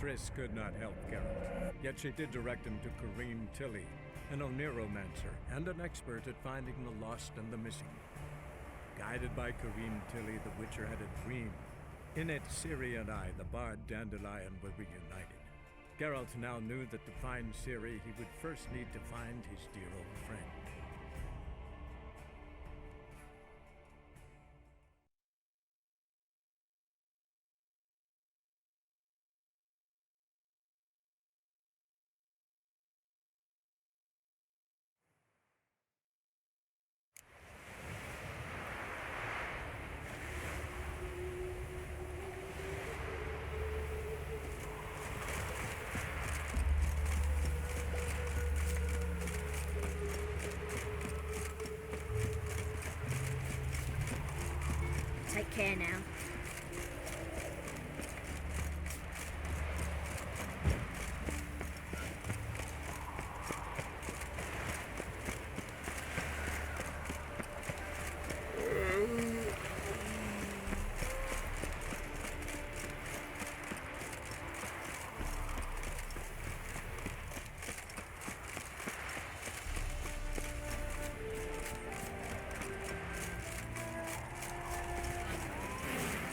Triss could not help Geralt, yet she did direct him to Corrine Tilly, an Oniromancer and an expert at finding the lost and the missing. Guided by Corrine Tilly, the Witcher had a dream. In it, Ciri and I, the bard Dandelion, were reunited. Geralt now knew that to find Ciri, he would first need to find his dear old friend. Take care now.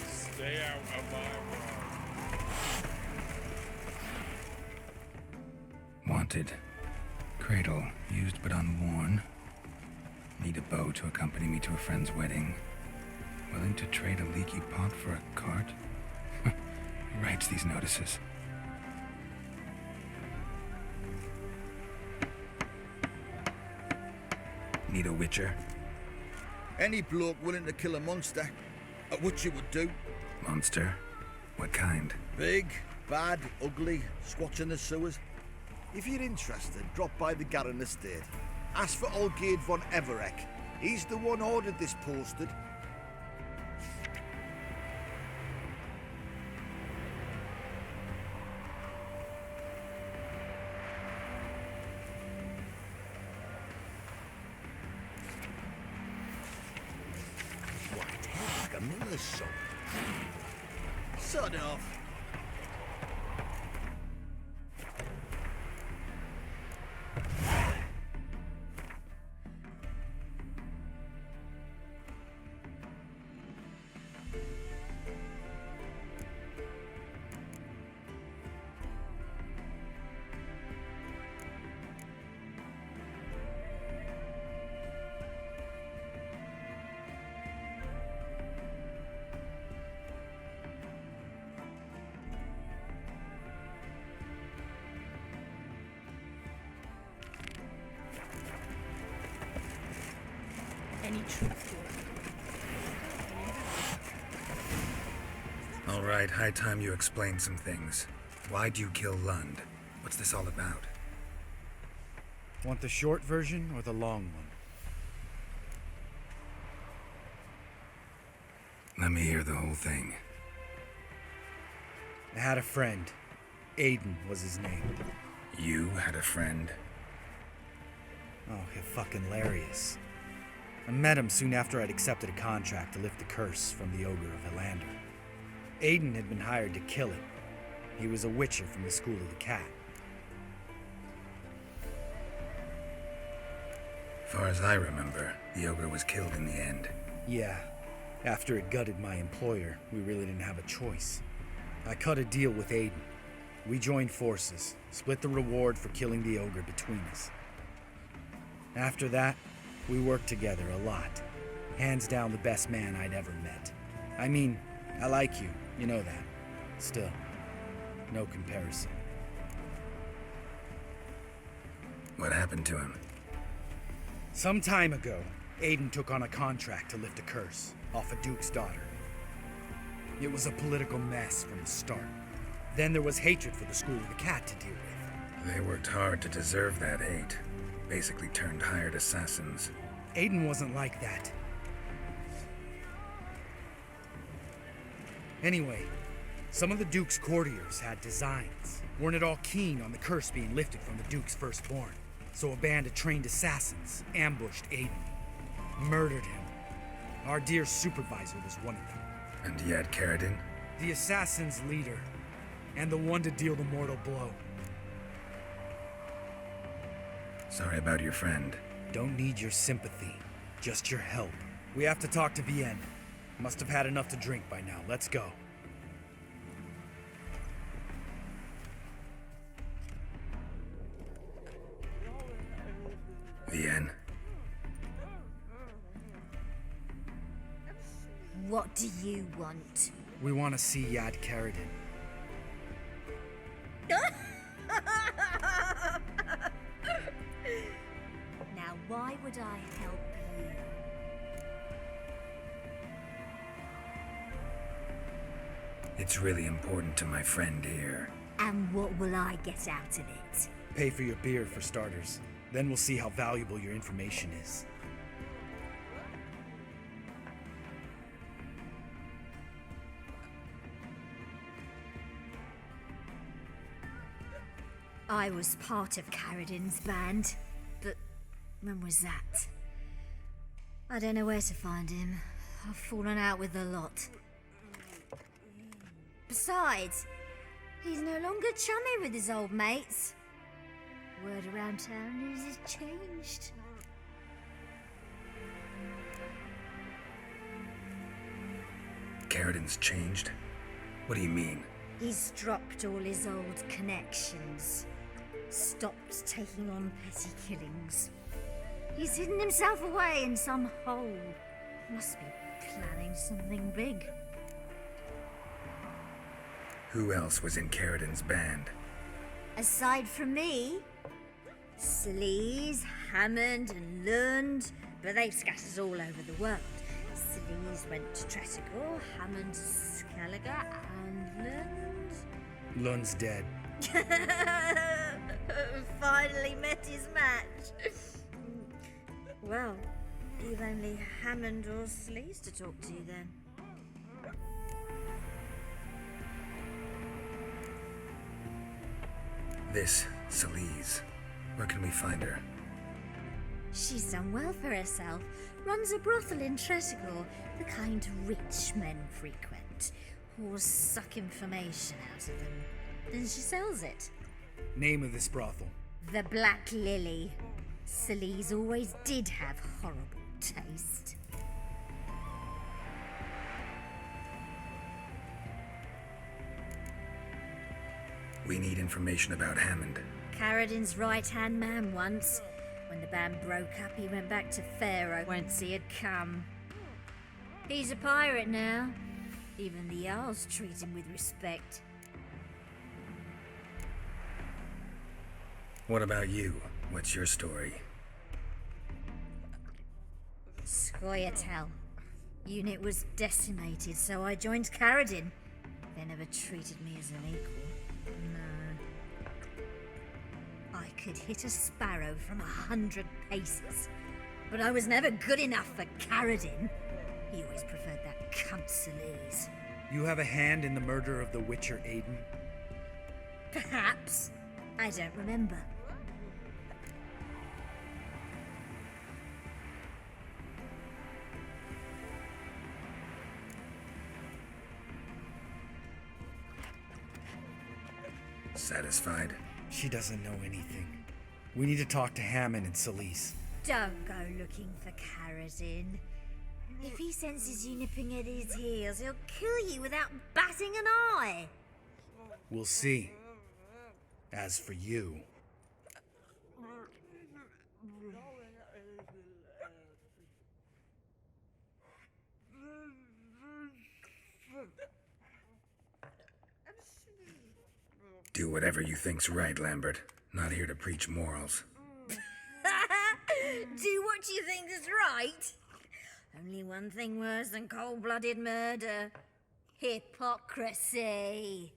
Stay out of my way. Wanted. Cradle, used but unworn. Need a bow to accompany me to a friend's wedding. Willing to trade a leaky pot for a cart? Who writes these notices? Need a witcher? Any bloke willing to kill a monster. A witcher would do. Monster? What kind? Big, bad, ugly, squatching the sewers. If you're interested, drop by the Garren estate. Ask for Olgierd von Everek. He's the one ordered this posted. White hair like a miller's son. Sod off. Any truth to it? All right, high time you explain some things. Why'd you kill Lund? What's this all about? Want the short version or the long one? Let me hear the whole thing. I had a friend. Aiden was his name. You had a friend? Oh, he's fucking hilarious. I met him soon after I'd accepted a contract to lift the curse from the Ogre of Elander. Aiden had been hired to kill it. He was a witcher from the School of the Cat. Far as I remember, the ogre was killed in the end. Yeah, after it gutted my employer, we really didn't have a choice. I cut a deal with Aiden. We joined forces, split the reward for killing the ogre between us. After that, we worked together a lot. Hands down the best man I'd ever met. I mean, I like you, you know that. Still, no comparison. What happened to him? Some time ago, Aiden took on a contract to lift a curse off a duke's daughter. It was a political mess from the start. Then there was hatred for the School of the Cat to deal with. They worked hard to deserve that hate. Basically turned hired assassins. Aiden wasn't like that. Anyway, some of the Duke's courtiers had designs. Weren't at all keen on the curse being lifted from the Duke's firstborn. So a band of trained assassins ambushed Aiden. Murdered him. Our dear supervisor was one of them. And you had Carradine? The assassin's leader. And the one to deal the mortal blow. Sorry about your friend. Don't need your sympathy, just your help. We have to talk to Vienne. Must have had enough to drink by now. Let's go. Vienne. What do you want? We want to see Yad Karadin. Now, why would I help you? It's really important to my friend here. And what will I get out of it? Pay for your beer for starters. Then we'll see how valuable your information is. I was part of Karadin's band, but when was that? I don't know where to find him. I've fallen out with the lot. Besides, he's no longer chummy with his old mates. Word around town is he's changed. Karadin's changed? What do you mean? He's dropped all his old connections. Stopped taking on petty killings. He's hidden himself away in some hole. Must be planning something big. Who else was in Karadin's band? Aside from me, Sleaze, Hammond and Lund, but they've scattered all over the world. Sleaze went to Tretigor, Hammond to Skellige, and Lund... Lund's dead. Finally met his match. Well, you've only Hammond or Sleaze to talk to then. This, Sleaze. Where can we find her? She's done well for herself. Runs a brothel in Tretigor, the kind rich men frequent. Whores suck information out of them. Then she sells it. Name of this brothel. The Black Lily. Sleaze always did have horrible taste. We need information about Hammond. Karadin's right-hand man once. When the band broke up, he went back to Pharaoh whence he had come. He's a pirate now. Even the Jarls treat him with respect. What about you? What's your story? Scoia'tael. Unit was decimated, so I joined Karadin. They never treated me as an equal. No. I could hit a sparrow from 100 paces, but I was never good enough for Karadin. He always preferred that cunt Sleaze. You have a hand in the murder of the Witcher Aiden? Perhaps. I don't remember. Satisfied? She doesn't know anything. We need to talk to Hammond and Sleaze. Don't go looking for Karadin. If he senses you nipping at his heels, he'll kill you without batting an eye. We'll see. As for you... Do whatever you think's right, Lambert. Not here to preach morals. Do what you think is right. Only one thing worse than cold-blooded murder. Hypocrisy.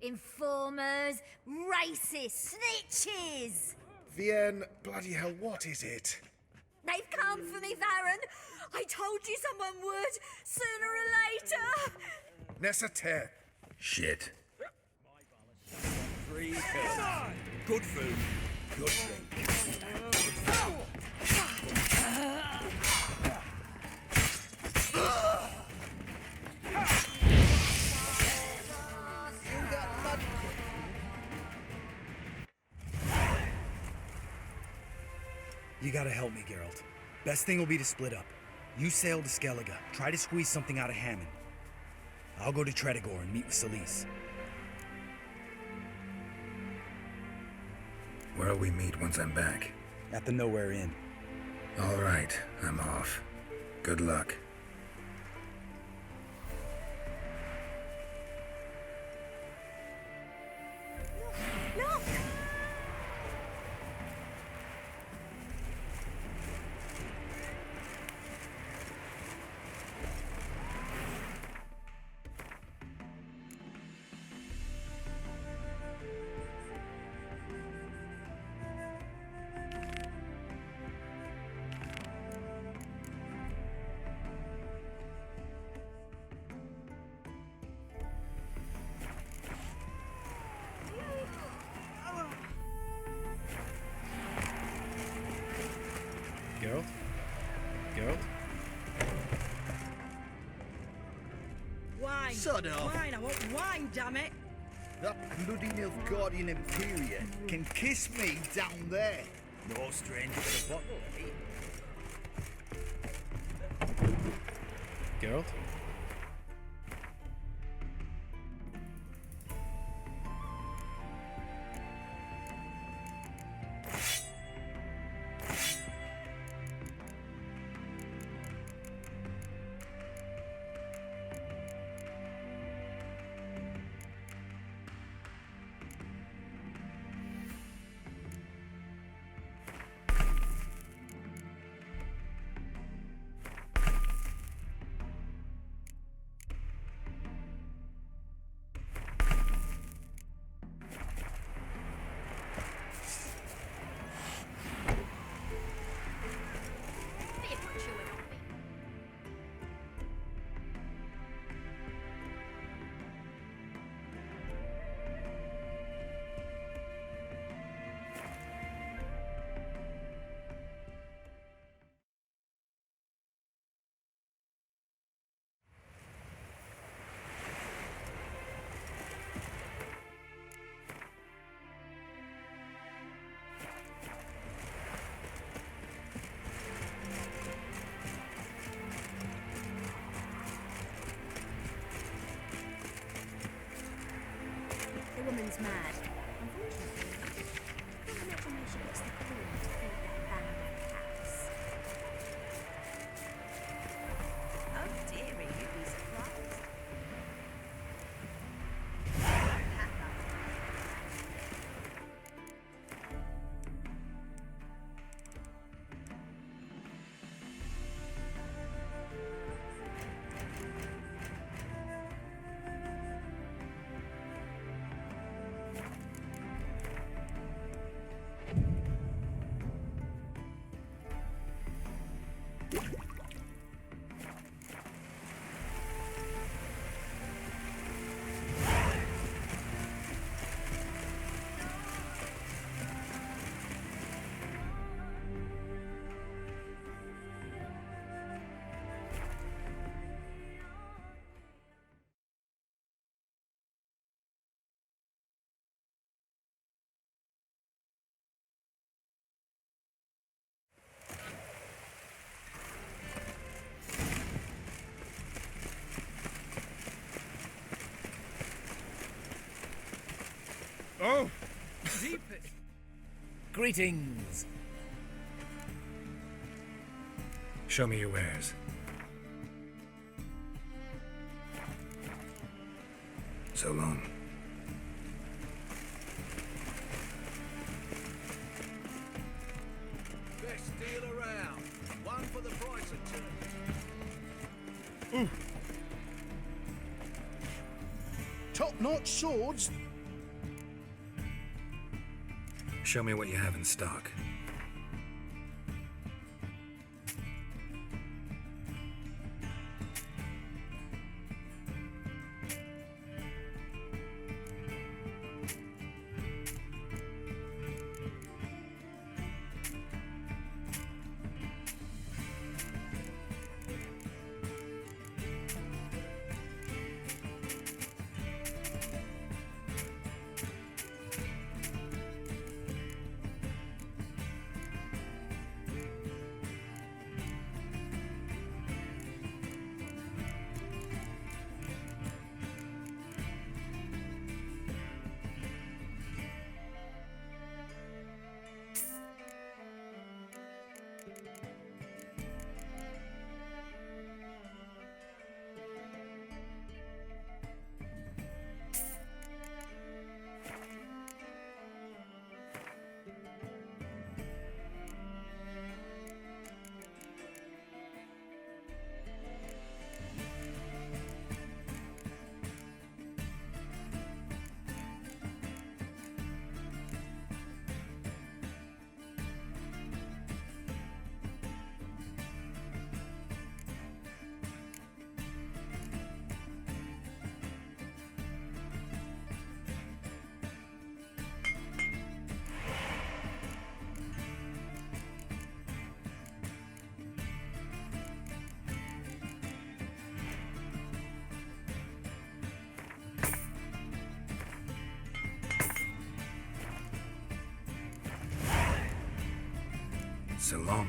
Informers, racists, snitches. Vienne, bloody hell, what is it? They've come for me, Baron. I told you someone would, sooner or later. Nessater. Shit. Free kill. Good food. Good drink. You gotta help me, Geralt. Best thing will be to split up. You sail to Skellige, try to squeeze something out of Hammond. I'll go to Tredegor and meet with Solis. Where'll we meet once I'm back? At the Nowhere Inn. All right, I'm off. Good luck. Look! Geralt? Geralt? Wine! Sod off. Wine! I want wine, damn it! That bloody Nilfgaardian Imperium can kiss me down there. No stranger to the bottle, eh? Geralt? The woman's mad. Unfortunately, I can't imagine how she gets the coin to feed that band of cats. Oh dearie, you'd be surprised. Oh! Greetings! Show me your wares. So long. Best deal around. One for the price of two. Top-notch swords? Show me what you have in stock. So long.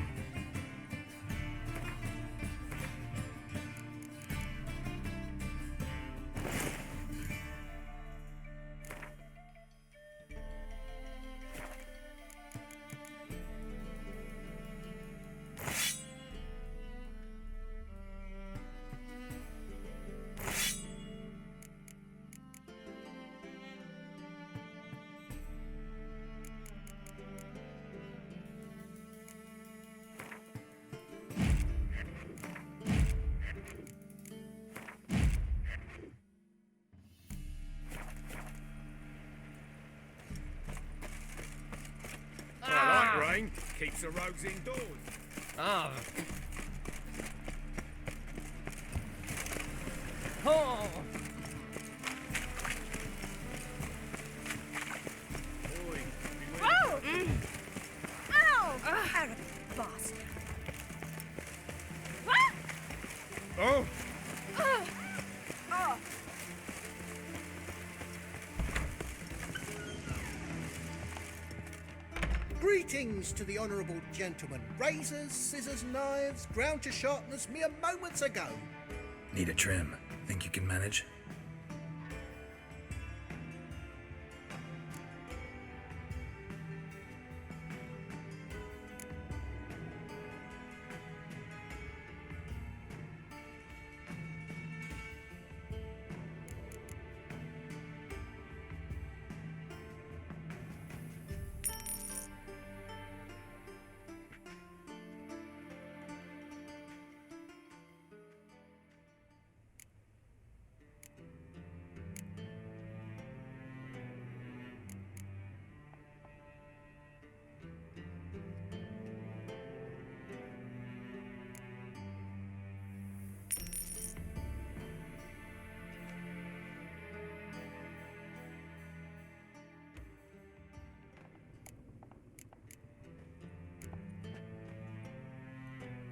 I like rain. Keeps the roads indoors. Ah. Oh. Oi, Oh! Ow! Arrogant bastard. What? oh! Oh! Greetings to the honourable gentleman. Razors, scissors, knives, ground to sharpness mere moments ago. Need a trim. Think you can manage?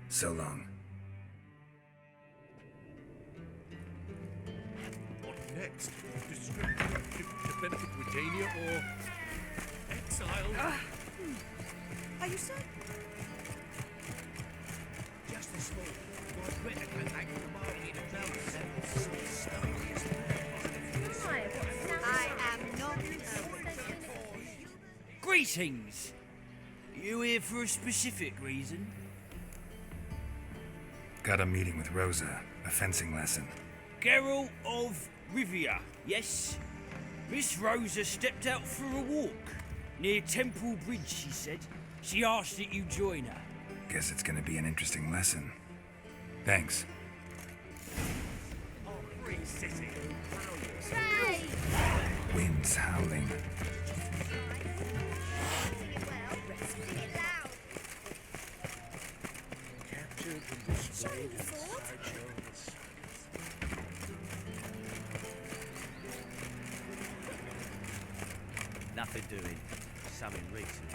So long. What next? Defend Britannia or exile? Are you certain? Just a small. My better came back from the market and found himself I am not. Greetings. You here for a specific reason? Got a meeting with Rosa. A fencing lesson. Geralt of Rivia, yes? Miss Rosa stepped out for a walk. Near Temple Bridge, she said. She asked that you join her. Guess it's gonna be an interesting lesson. Thanks. Oh, free city. Winds howling. Captured and displayed in sideshow. Nothing doing. Something recent.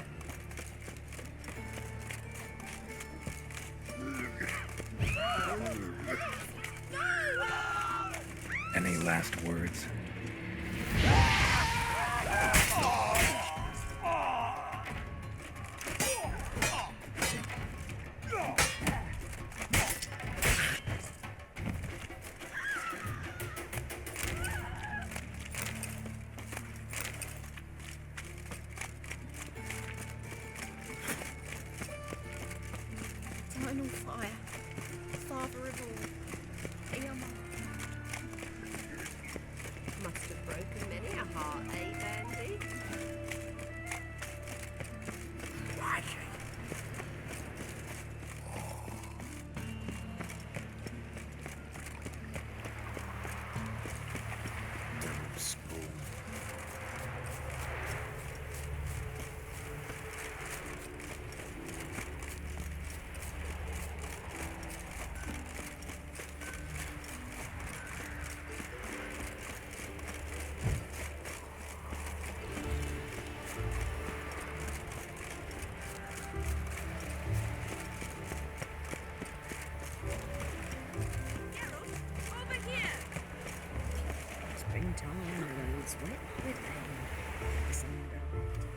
Any last words? Eternal fire. Father of all. Eamon. Must have broken many a heart, eh, Andy? December.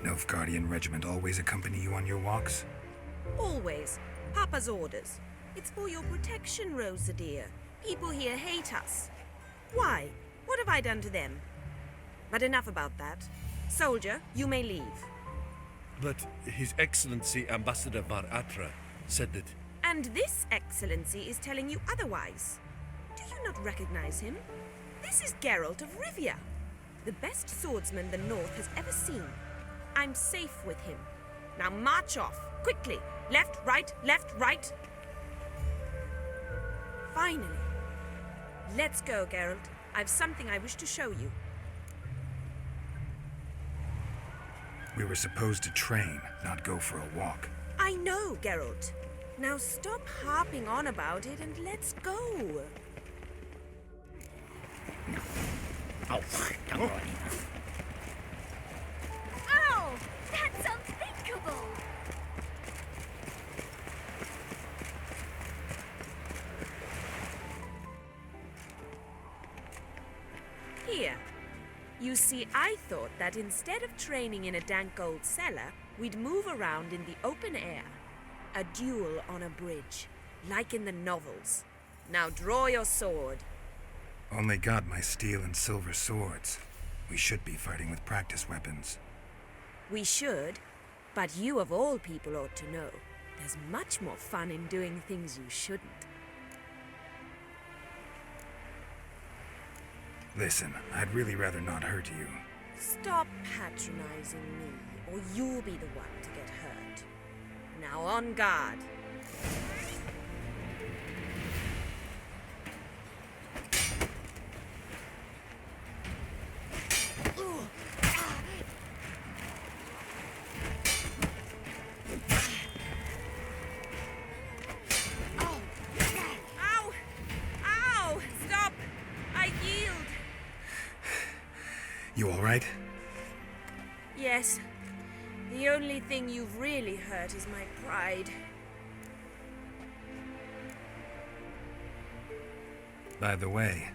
Nilfgaardian regiment always accompany you on your walks? Always. Papa's orders. It's for your protection, Rosa dear. People here hate us. Why? What have I done to them? But enough about that. Soldier, you may leave. But His Excellency Ambassador Varatra said that... And this excellency is telling you otherwise. Do you not recognize him? This is Geralt of Rivia, the best swordsman the North has ever seen. I'm safe with him. Now march off, quickly. Left, right, left, right. Finally. Let's go, Geralt. I've something I wish to show you. We were supposed to train, not go for a walk. I know, Geralt. Now stop harping on about it and let's go. Oh, come on. Ow! That's unthinkable! Here. You see, I thought that instead of training in a dank old cellar, we'd move around in the open air. A duel on a bridge, like in the novels. Now draw your sword. Only got my steel and silver swords. We should be fighting with practice weapons. We should, but you of all people ought to know. There's much more fun in doing things you shouldn't. Listen, I'd really rather not hurt you. Stop patronizing me, or you'll be the one to get hurt. Now on guard. Ow! Ow! Stop! I yield. You all right? Yes. The only thing you've really hurt is my pride. By the way,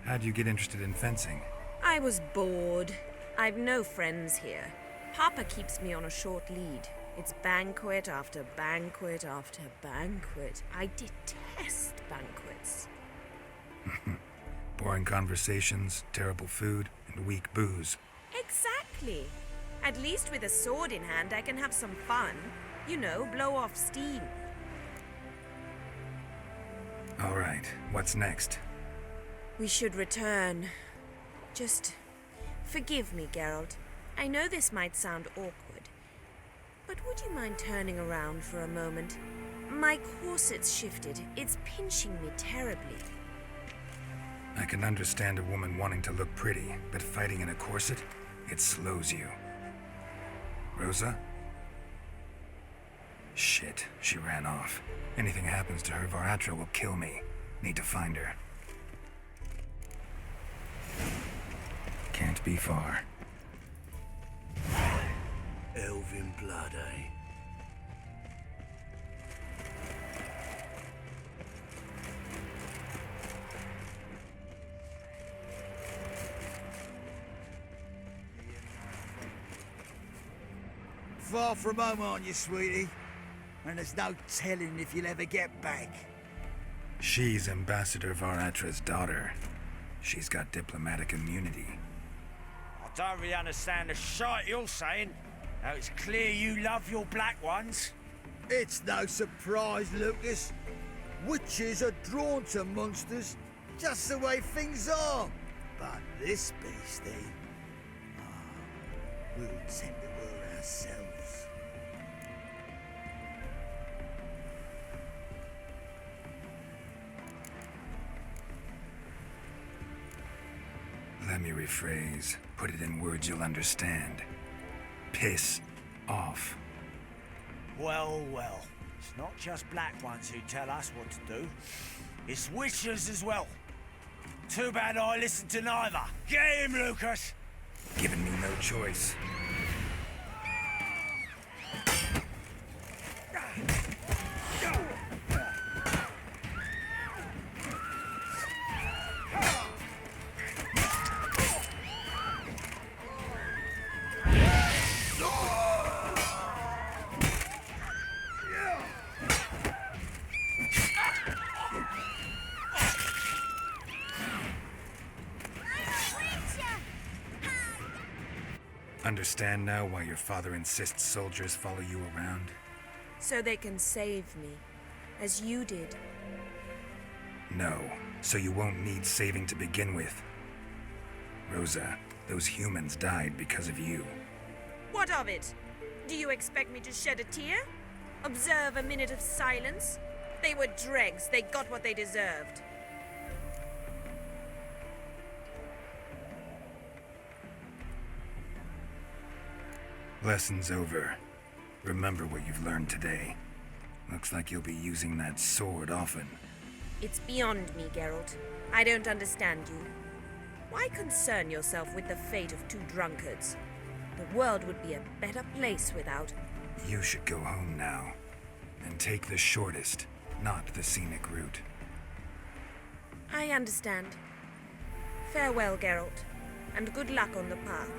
how'd you get interested in fencing? I was bored. I've no friends here. Papa keeps me on a short lead. It's banquet after banquet after banquet. I detest banquets. Boring conversations, terrible food, and weak booze. Exactly. At least with a sword in hand, I can have some fun. You know, blow off steam. All right, what's next? We should return. Just forgive me, Geralt. I know this might sound awkward, but would you mind turning around for a moment? My corset's shifted. It's pinching me terribly. I can understand a woman wanting to look pretty, but fighting in a corset, it slows you. Rosa? Shit, she ran off. Anything happens to her, Varatra will kill me. Need to find her. Can't be far. Elven blood, eh? Far from home, aren't you, sweetie? And there's no telling if you'll ever get back. She's Ambassador Varatra's daughter. She's got diplomatic immunity. I don't really understand the shite you're saying. Now it's clear you love your black ones. It's no surprise, Lucas. Witches are drawn to monsters, just the way things are. But this beastie, we'll tend to her ourselves. Let me rephrase. Put it in words you'll understand. Piss off. Well, well. It's not just black ones who tell us what to do. It's witches as well. Too bad I listened to neither. Get him, Lucas! Giving me no choice. Understand now why your father insists soldiers follow you around? So they can save me, as you did. No, so you won't need saving to begin with. Rosa, those humans died because of you. What of it? Do you expect me to shed a tear? Observe a minute of silence? They were dregs. They got what they deserved. Lesson's over. Remember what you've learned today. Looks like you'll be using that sword often. It's beyond me, Geralt. I don't understand you. Why concern yourself with the fate of two drunkards? The world would be a better place without. You should go home now. And take the shortest, not the scenic route. I understand. Farewell, Geralt, and good luck on the path.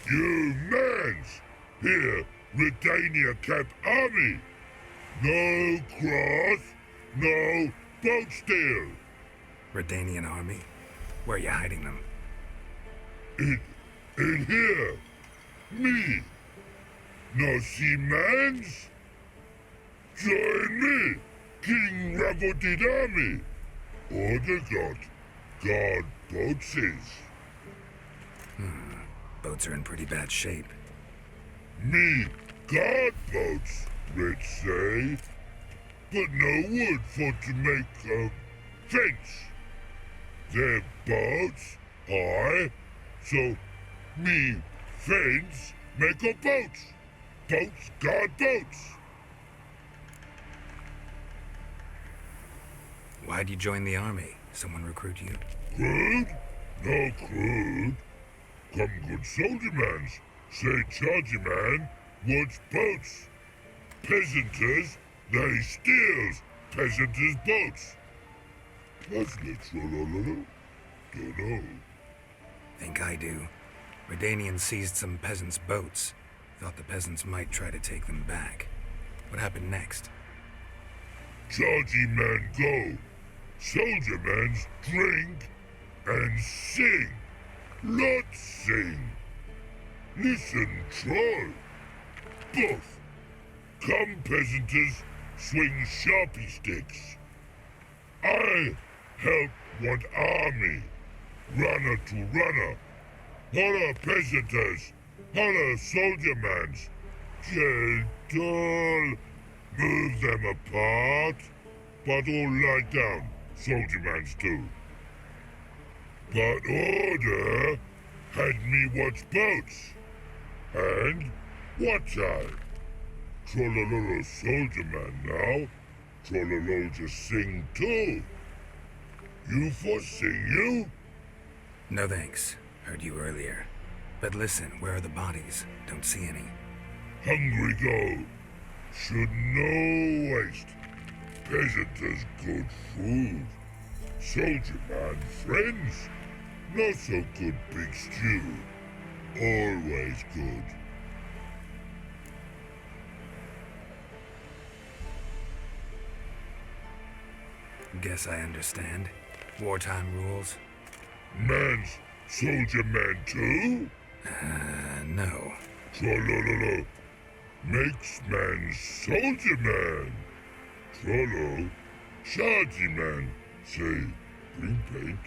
Humans! Here, Redania Camp Army! No cross, no boat steal! Redanian army? Where are you hiding them? In here! Me! No see mans? Join me, King Ravodid Army! Order God boats is. Boats are in pretty bad shape. Me guard boats, let's say. But no wood for to make a fence. Their boats, aye. So me fence make a boat. Boats guard boats. Why'd you join the army? Someone recruit you? Crude? No crude. Come good soldier mans. Say charger man wants boats. Peasanters, they steals peasanters' boats. That's the trollololo. Dunno. Think I do. Redanians seized some peasants' boats. Thought the peasants might try to take them back. What happened next? Chargy man go. Soldier mans drink and sing. Lot sing. Listen, troll. Both. Come peasanters swing sharpie sticks. I help one army. Runner to runner. Holla peasanters. Holla soldier mans. Gentle. Move them apart. But all lie down. Soldier mans too. But order had me watch boats. And watch I. Trollololo soldier man now. Trollolo just sing too. You for sing you? No thanks. Heard you earlier. But listen, where are the bodies? Don't see any. Hungry go. Should no waste. Peasanters good food. Soldier man friends. Not so good big stew. Always good. Guess I understand. Wartime rules? Man's soldier man too? No. Trollololo. Makes man soldier man. Trollo. Chargy man. Say, bring paint.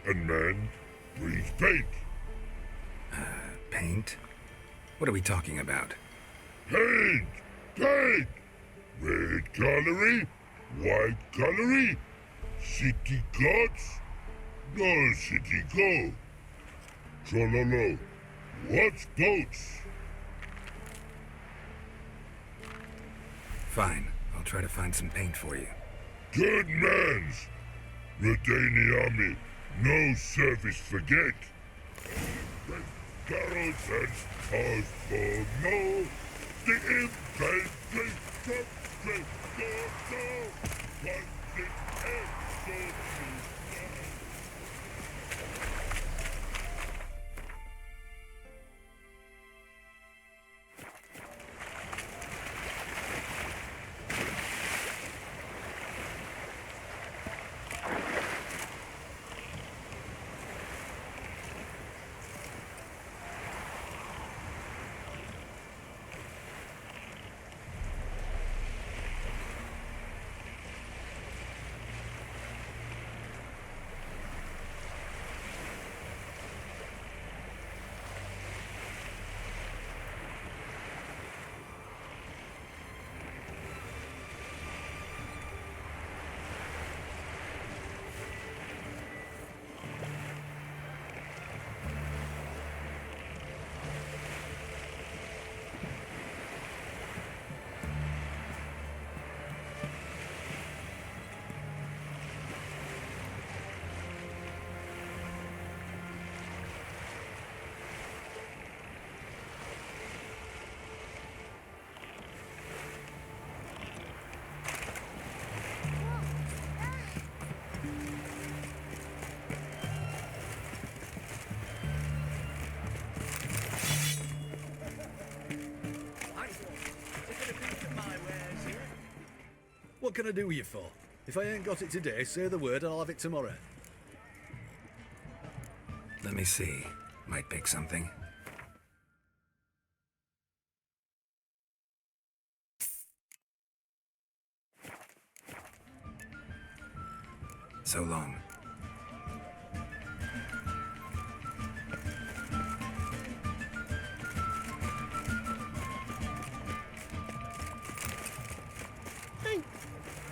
And man brings paint. Paint? What are we talking about? Paint! Paint! Red colory, white colory, city gods, no city go. Trollolo, what's boats? Fine. I'll try to find some paint for you. Good mans! Redani army, no service forget. Barrels and cars for no. The infantry from great go. What's it ever What can I do with you for? If I ain't got it today, say the word and I'll have it tomorrow. Let me see. Might pick something. So long.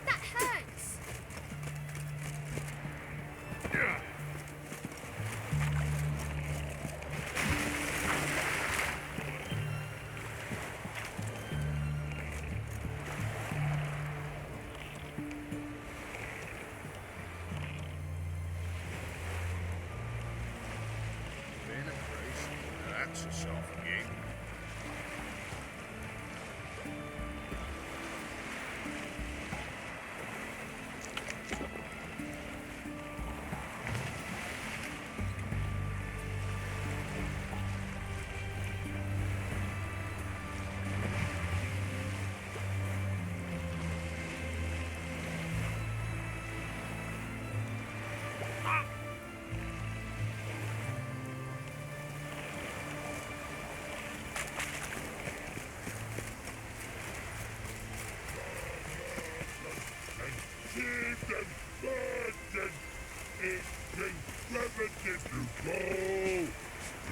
That hurts! yourself again.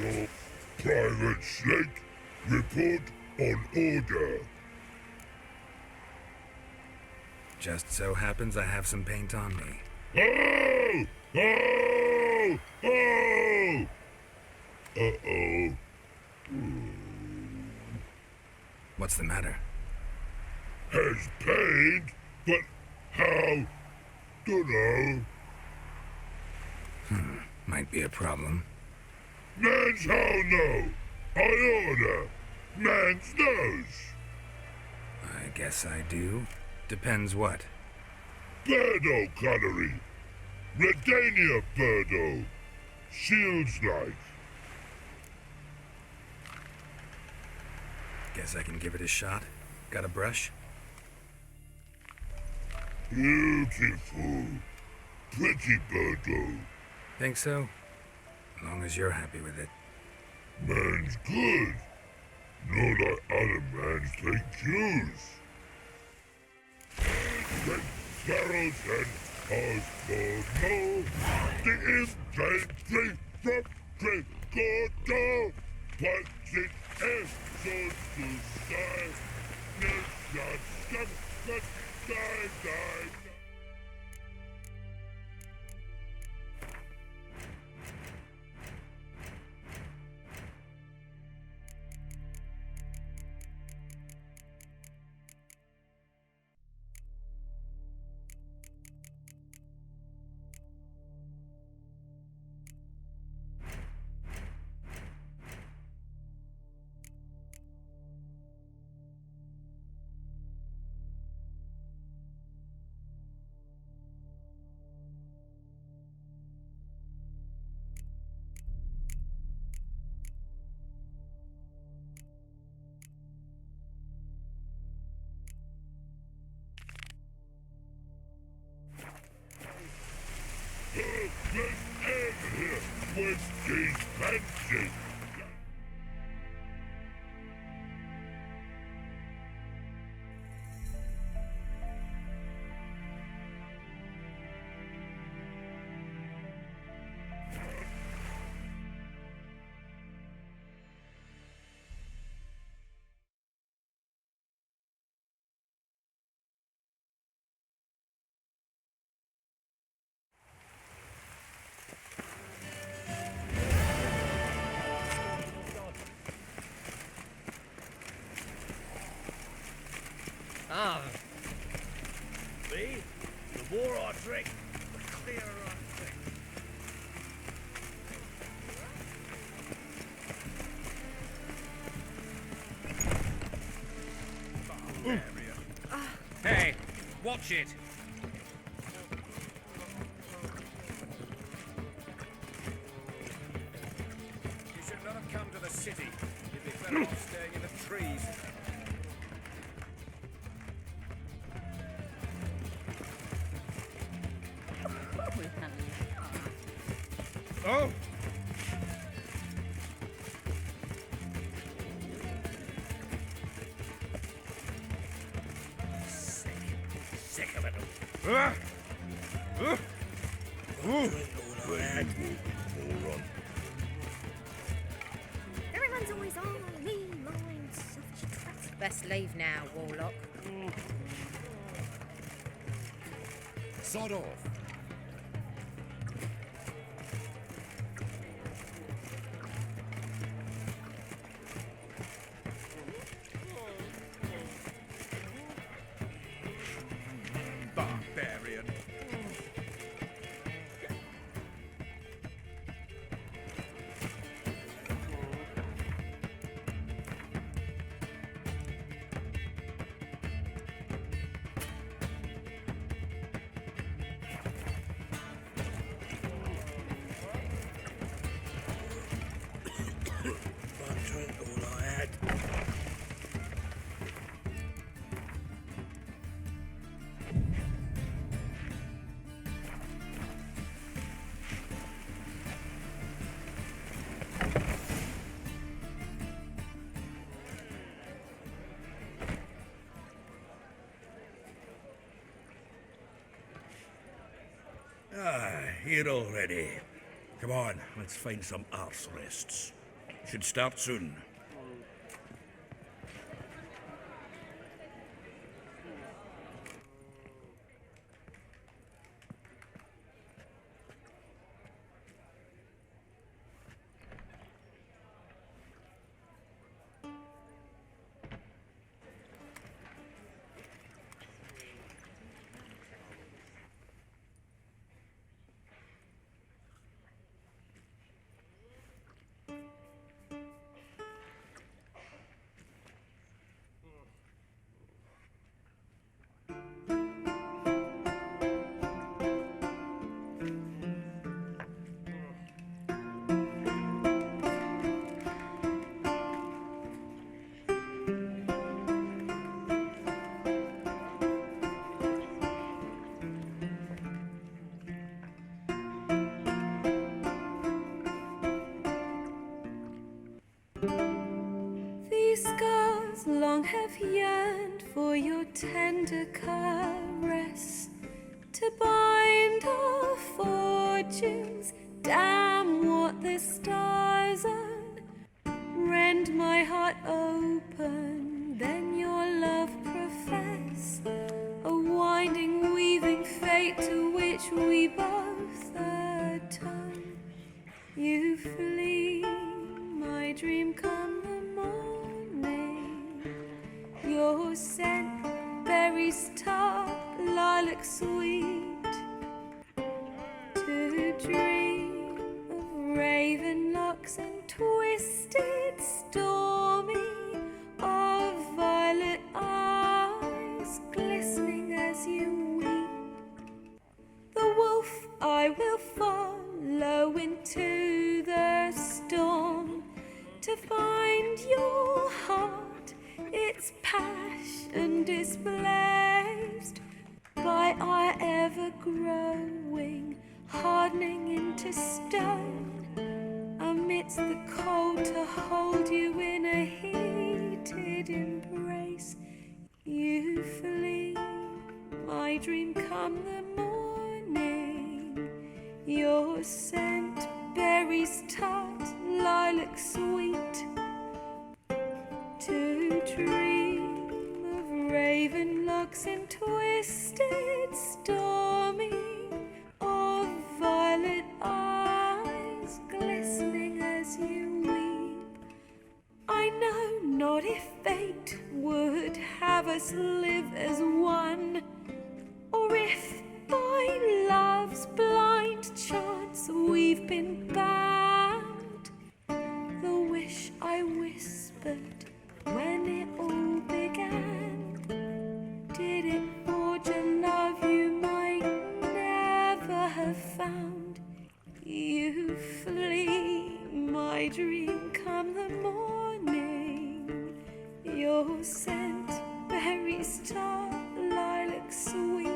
Your private snake, report on order. Just so happens I have some paint on me. Oh! Oh! Oh! Uh-oh. What's the matter? Has paint, but how? Dunno. Might be a problem. Man's how no. I order. Man's nose. I guess I do. Depends what. Birdo colory. Redania birdo. Shields like. Guess I can give it a shot. Got a brush? Beautiful. Pretty birdo. Think so? As long as you're happy with it. Man's good. Not like other mans take cues. St. Barrels and Osborne, the infantry from Tricordo, what's it ever to say? With these fancies. Ah. See? The more I drink, the clearer I think. Hey, watch it. You should not have come to the city. You'd be better off staying in the trees. Oh! Sick of it. Everyone's always on me, mine, such twat. Best leave now, Warlock. Sod off. Barbarian. here already. Come on, let's find some arse rests. Should start soon. These scars long have yearned for your tender caress, to bind our fortunes. Damn what the stars earn. Rend my heart open, then your love profess, a winding, weaving fate to which we both atone. You flee, my dream come the morning. Your scent, berries tart, lilac sweet. To dream of raven locks and twisted, stormy, of violet eyes glistening as you weep. The wolf I will follow into the storm, to find your heart, its passion displaced by our ever-growing, hardening into stone, amidst the cold to hold you in a heated embrace. You flee, my dream come the morning, your scent, berries tart, lilac sweet. To dream of raven locks and twisted, stormy, of violet eyes glistening as you weep. I know not if fate would have us live as one, or if by love's blind chance we've been bound. The wish I whispered when it all began, did it forge a love you might never have found? You flee, my dream come the morning, your scent, berries tart, lilac sweet.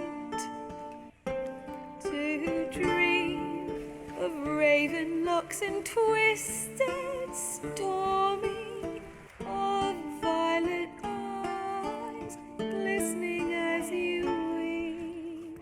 To dream of raven locks and twisted, stormy, of violet eyes glistening as you weep.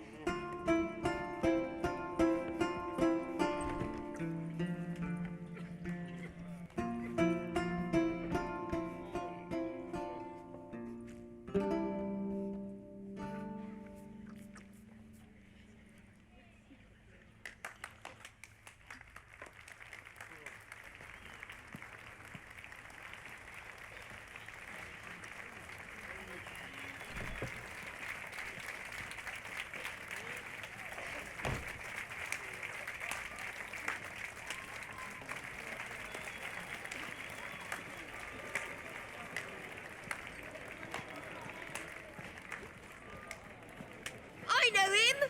I know him!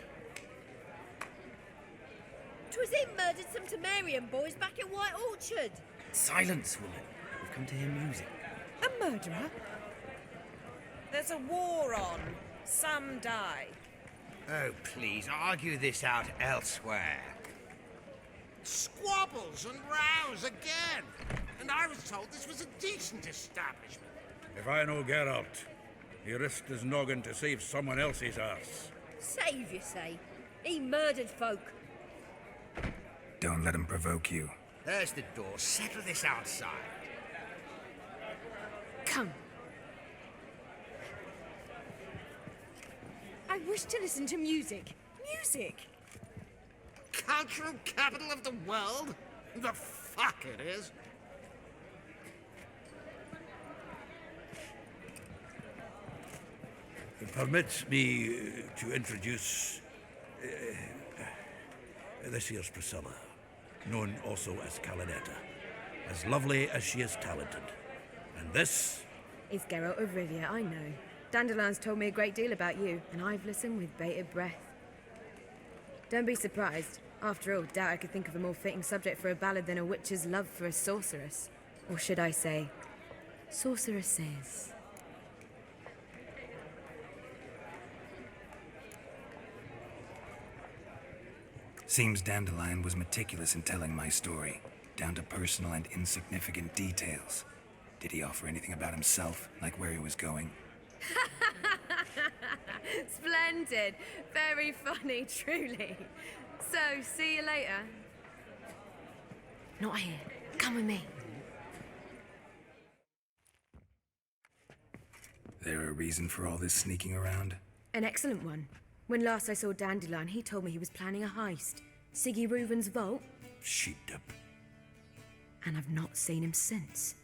'Twas him murdered some Temerian boys back in White Orchard. Silence, woman. We've come to hear music. A murderer? There's a war on. Some die. Oh, please, argue this out elsewhere. Squabbles and rows again. And I was told this was a decent establishment. If I know Geralt, he risked his noggin to save someone else's arse. Save, you say? He murdered folk. Don't let him provoke you. There's the door. Settle this outside. Come. I wish to listen to music. Music! Cultural capital of the world? The fuck it is. Permit me to introduce this here's Priscilla, known also as Calinetta, as lovely as she is talented. And this It's Geralt of Rivia, I know. Dandelion's told me a great deal about you, and I've listened with bated breath. Don't be surprised. After all, doubt I could think of a more fitting subject for a ballad than a witch's love for a sorceress. Or should I say, sorceresses. Seems Dandelion was meticulous in telling my story, down to personal and insignificant details. Did he offer anything about himself, like where he was going? Splendid. Very funny, truly. So, see you later. Not here. Come with me. There a reason for all this sneaking around? An excellent one. When last I saw Dandelion, he told me he was planning a heist. Siggy Reuven's vault. sheeped up. And I've not seen him since.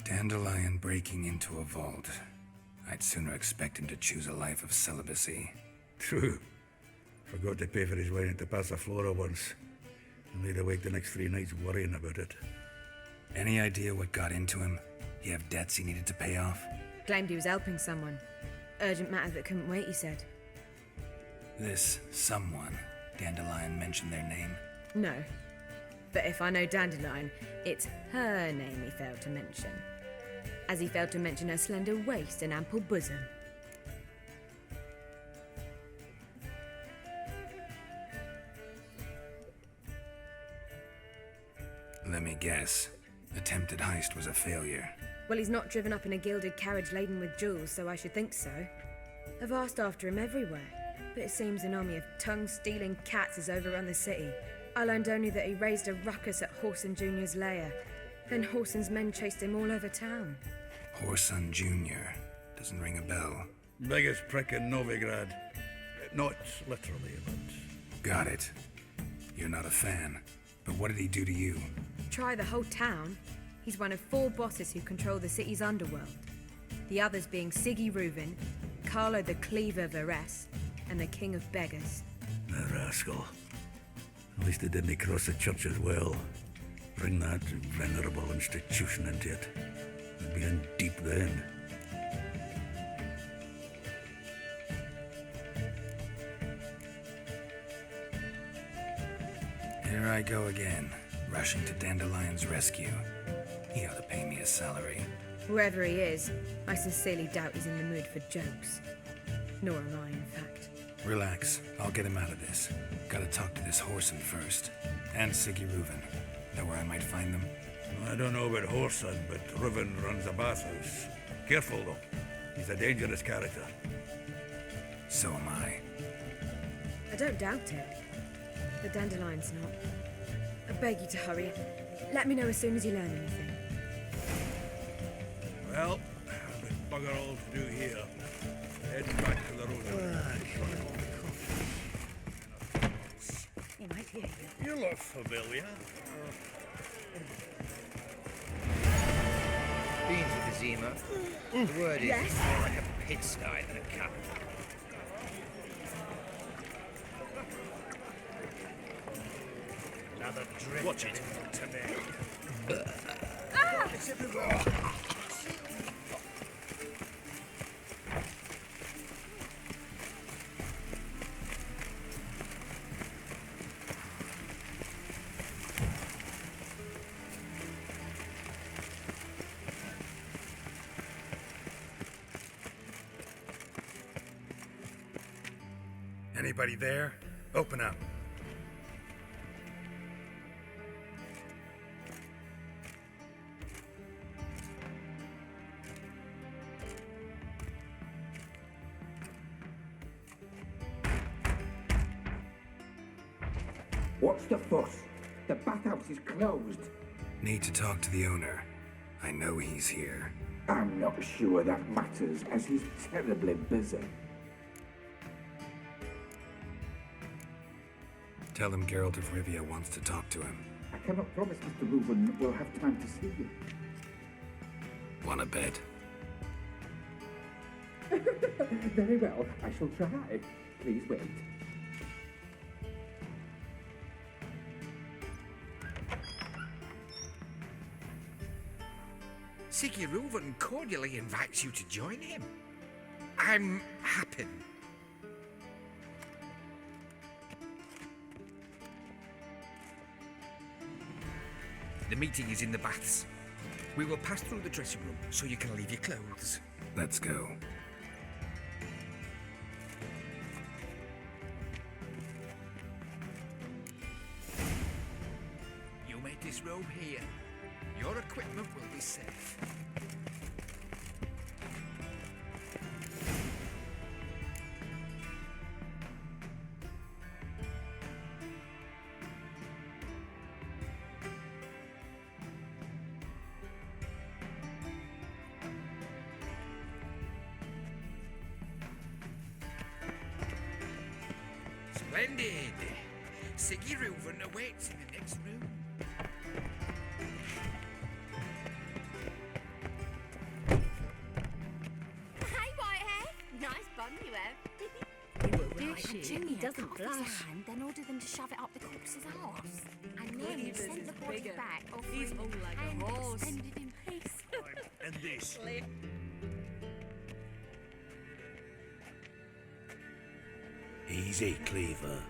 Dandelion breaking into a vault. I'd sooner expect him to choose a life of celibacy. True. Forgot to pay for his way into Passaflora once. And laid awake the next 3 nights worrying about it. Any idea what got into him? He have debts he needed to pay off? Claimed he was helping someone. Urgent matter that couldn't wait, he said. This someone, Dandelion mentioned their name? No. But if I know Dandelion, it's her name he failed to mention. As he failed to mention her slender waist and ample bosom. Let me guess. Attempted heist was a failure. Well, he's not driven up in a gilded carriage laden with jewels, so I should think so. I've asked after him everywhere, but it seems an army of tongue-stealing cats has overrun the city. I learned only that he raised a ruckus at Whoreson Jr.'s lair. Then Whoreson's men chased him all over town. Whoreson Jr. Doesn't ring a bell. Biggest prick in Novigrad. Not literally, but... Got it. You're not a fan. But what did he do to you? Try the whole town. He's one of 4 bosses who control the city's underworld. The others being Siggy Reuven, Carlo the Cleaver Varese, and the King of Beggars. The rascal. At least they didn't cross the church as well. Bring that venerable institution into it. We'd be in deep then. Here I go again, rushing to Dandelion's rescue. He ought to pay me a salary. Whoever he is, I sincerely doubt he's in the mood for jokes. Nor am I, in fact. Relax, I'll get him out of this. Gotta talk to this Whoreson first. And Siggy Reuven. Know where I might find them? I don't know about Whoreson, but Reuven runs a bathhouse. Careful, though. He's a dangerous character. So am I. I don't doubt it. But Dandelion's not. I beg you to hurry. Let me know as soon as you learn anything. Well, there's bugger all to do here. Heading back to the road. He might hear you. You look familiar. Been to the Zima. The word is Yes? more like a pigsty than a camp. Another drink. Watch it. To me. Anybody there? Open up. What's the fuss? The bathhouse is closed. Need to talk to the owner. I know he's here. I'm not sure that matters, as he's terribly busy. Tell him Geralt of Rivia wants to talk to him. I cannot promise Mr. Reuven will have time to see you. Want a bed? Very well, I shall try. Please wait. Siggy Reuven cordially invites you to join him. I'm happy. The meeting is in the baths. We will pass through the dressing room so you can leave your clothes. Let's go. You may disrobe here. Your equipment will be safe. Splendid! Siggy Reuven awaits in the next room. Hey, Whitehair. Nice bun you have. You were right. Jimmy doesn't cut off his blush. hand, then order them to shove it up the corpse's arse. And then Cleavers sent the is body bigger. back He's offering hung like a and horse. extended in peace. And this. Easy, Cleaver.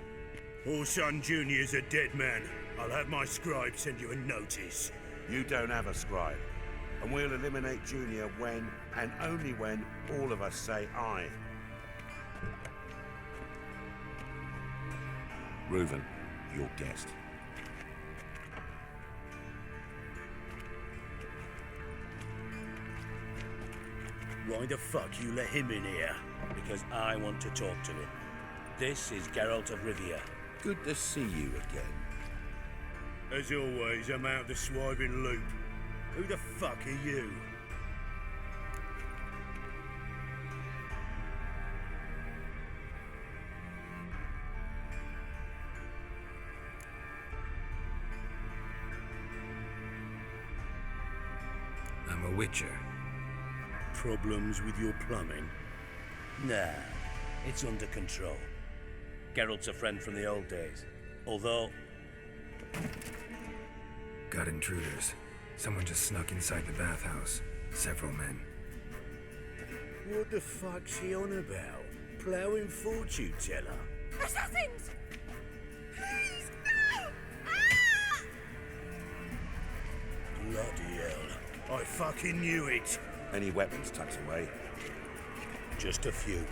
Orson Jr.'s a dead man. I'll have my scribe send you a notice. You don't have a scribe. And we'll eliminate Junior when, and only when, all of us say aye. Reuven, your guest. Why the fuck you let him in here? Because I want to talk to him. This is Geralt of Rivia. Good to see you again. As always, I'm out the swiving loop. Who the fuck are you? I'm a witcher. Problems with your plumbing? Nah, it's under control. Geralt's a friend from the old days. Although... Got intruders. Someone just snuck inside the bathhouse. Several men. What the fuck's he on about? Ploughing fortune teller? Assassins! Please, no! Ah! Bloody hell. I fucking knew it. Any weapons tucked away? Just a few.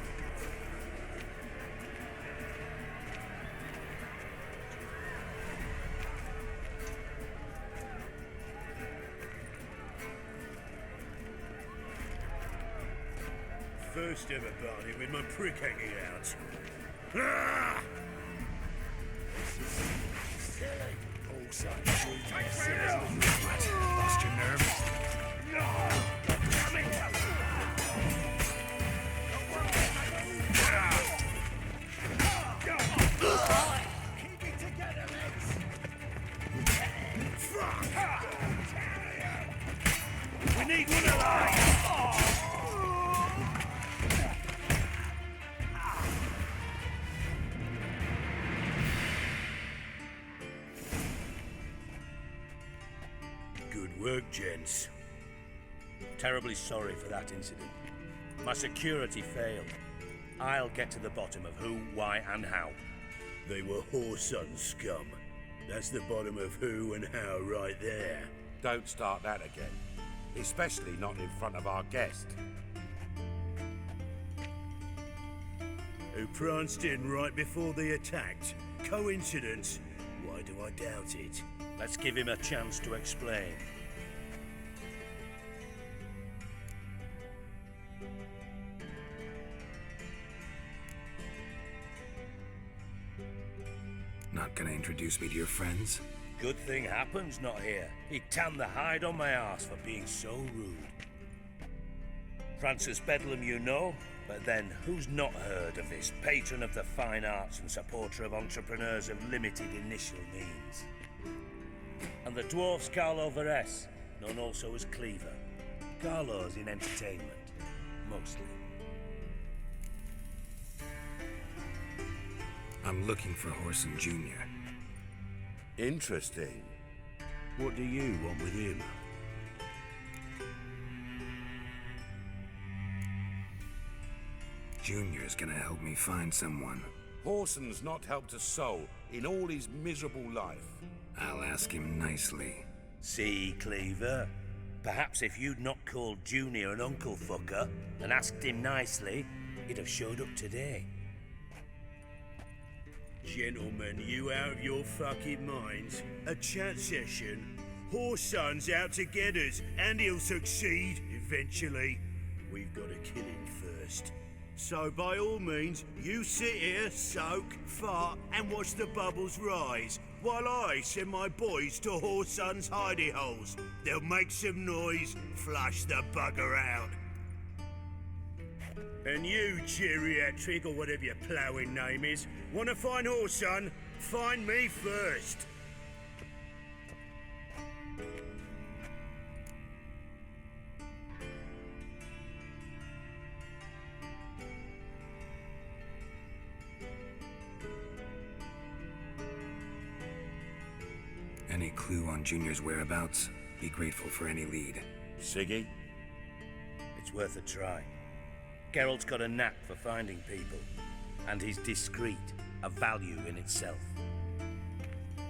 First ever party with my prick hanging out. Ah! Silly. Also, Lost your nerve? Damn it! Keep it together, mates! We need one alive! Good work, gents. Terribly sorry for that incident. My security failed. I'll get to the bottom of who, why, and how. They were whoreson scum. That's the bottom of who and how right there. Don't start that again. Especially not in front of our guest. Who pranced in right before they attacked. Coincidence? Why do I doubt it? Let's give him a chance to explain. Not Not gonna introduce me to your friends? Good thing Happen's not here. He'd tan the hide on my arse for being so rude. Francis Bedlam you know, but then who's not heard of this patron of the fine arts and supporter of entrepreneurs of limited initial means? And the dwarf's Carlo Vares, known also as Cleaver. Carlo's in entertainment, mostly. I'm looking for Horson Jr. Interesting. What do you want with him? Junior's gonna help me find someone. Horson's not helped a soul in all his miserable life. I'll ask him nicely. See, Cleaver? Perhaps if you'd not called Junior an uncle fucker and asked him nicely, he'd have showed up today. Gentlemen, you out of your fucking minds? A chat session? Horson's out to get us, and he'll succeed eventually. We've got to kill him first. So by all means, you sit here, soak, fart, and watch the bubbles rise, while I send my boys to Horson's hidey holes. They'll make some noise, flush the bugger out. And you, geriatric, or whatever your ploughing name is, want to find Horson? Find me first. Any clue on Junior's whereabouts? Be grateful for any lead. Siggy? It's worth a try. Geralt's got a knack for finding people, and he's discreet, a value in itself.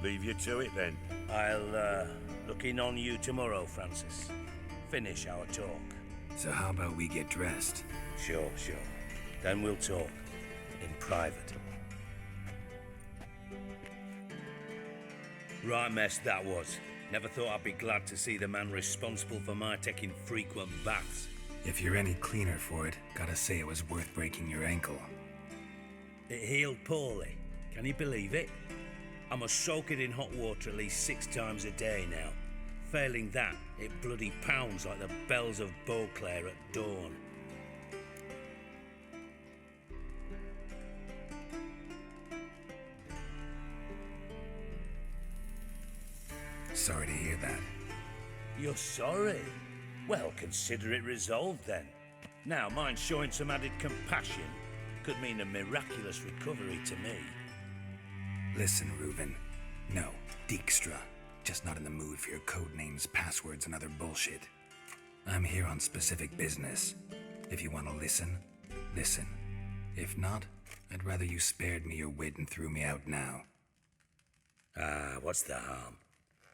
Leave you to it then. I'll look in on you tomorrow, Francis. Finish our talk. So how about we get dressed? Sure. Then we'll talk. In private. Right mess that was. Never thought I'd be glad to see the man responsible for my taking frequent baths. If you're any cleaner for it, gotta say it was worth breaking your ankle. It healed poorly. Can you believe it? I must soak it in hot water at least 6 times a day now. Failing that, it bloody pounds like the bells of Beauclair at dawn. Sorry to hear that. You're sorry? Well, consider it resolved then. Now, mind showing some added compassion could mean a miraculous recovery to me. Listen, Reuben. No, Dijkstra. Just not in the mood for your code names, passwords, and other bullshit. I'm here on specific business. If you want to listen, listen. If not, I'd rather you spared me your wit and threw me out now. What's the harm?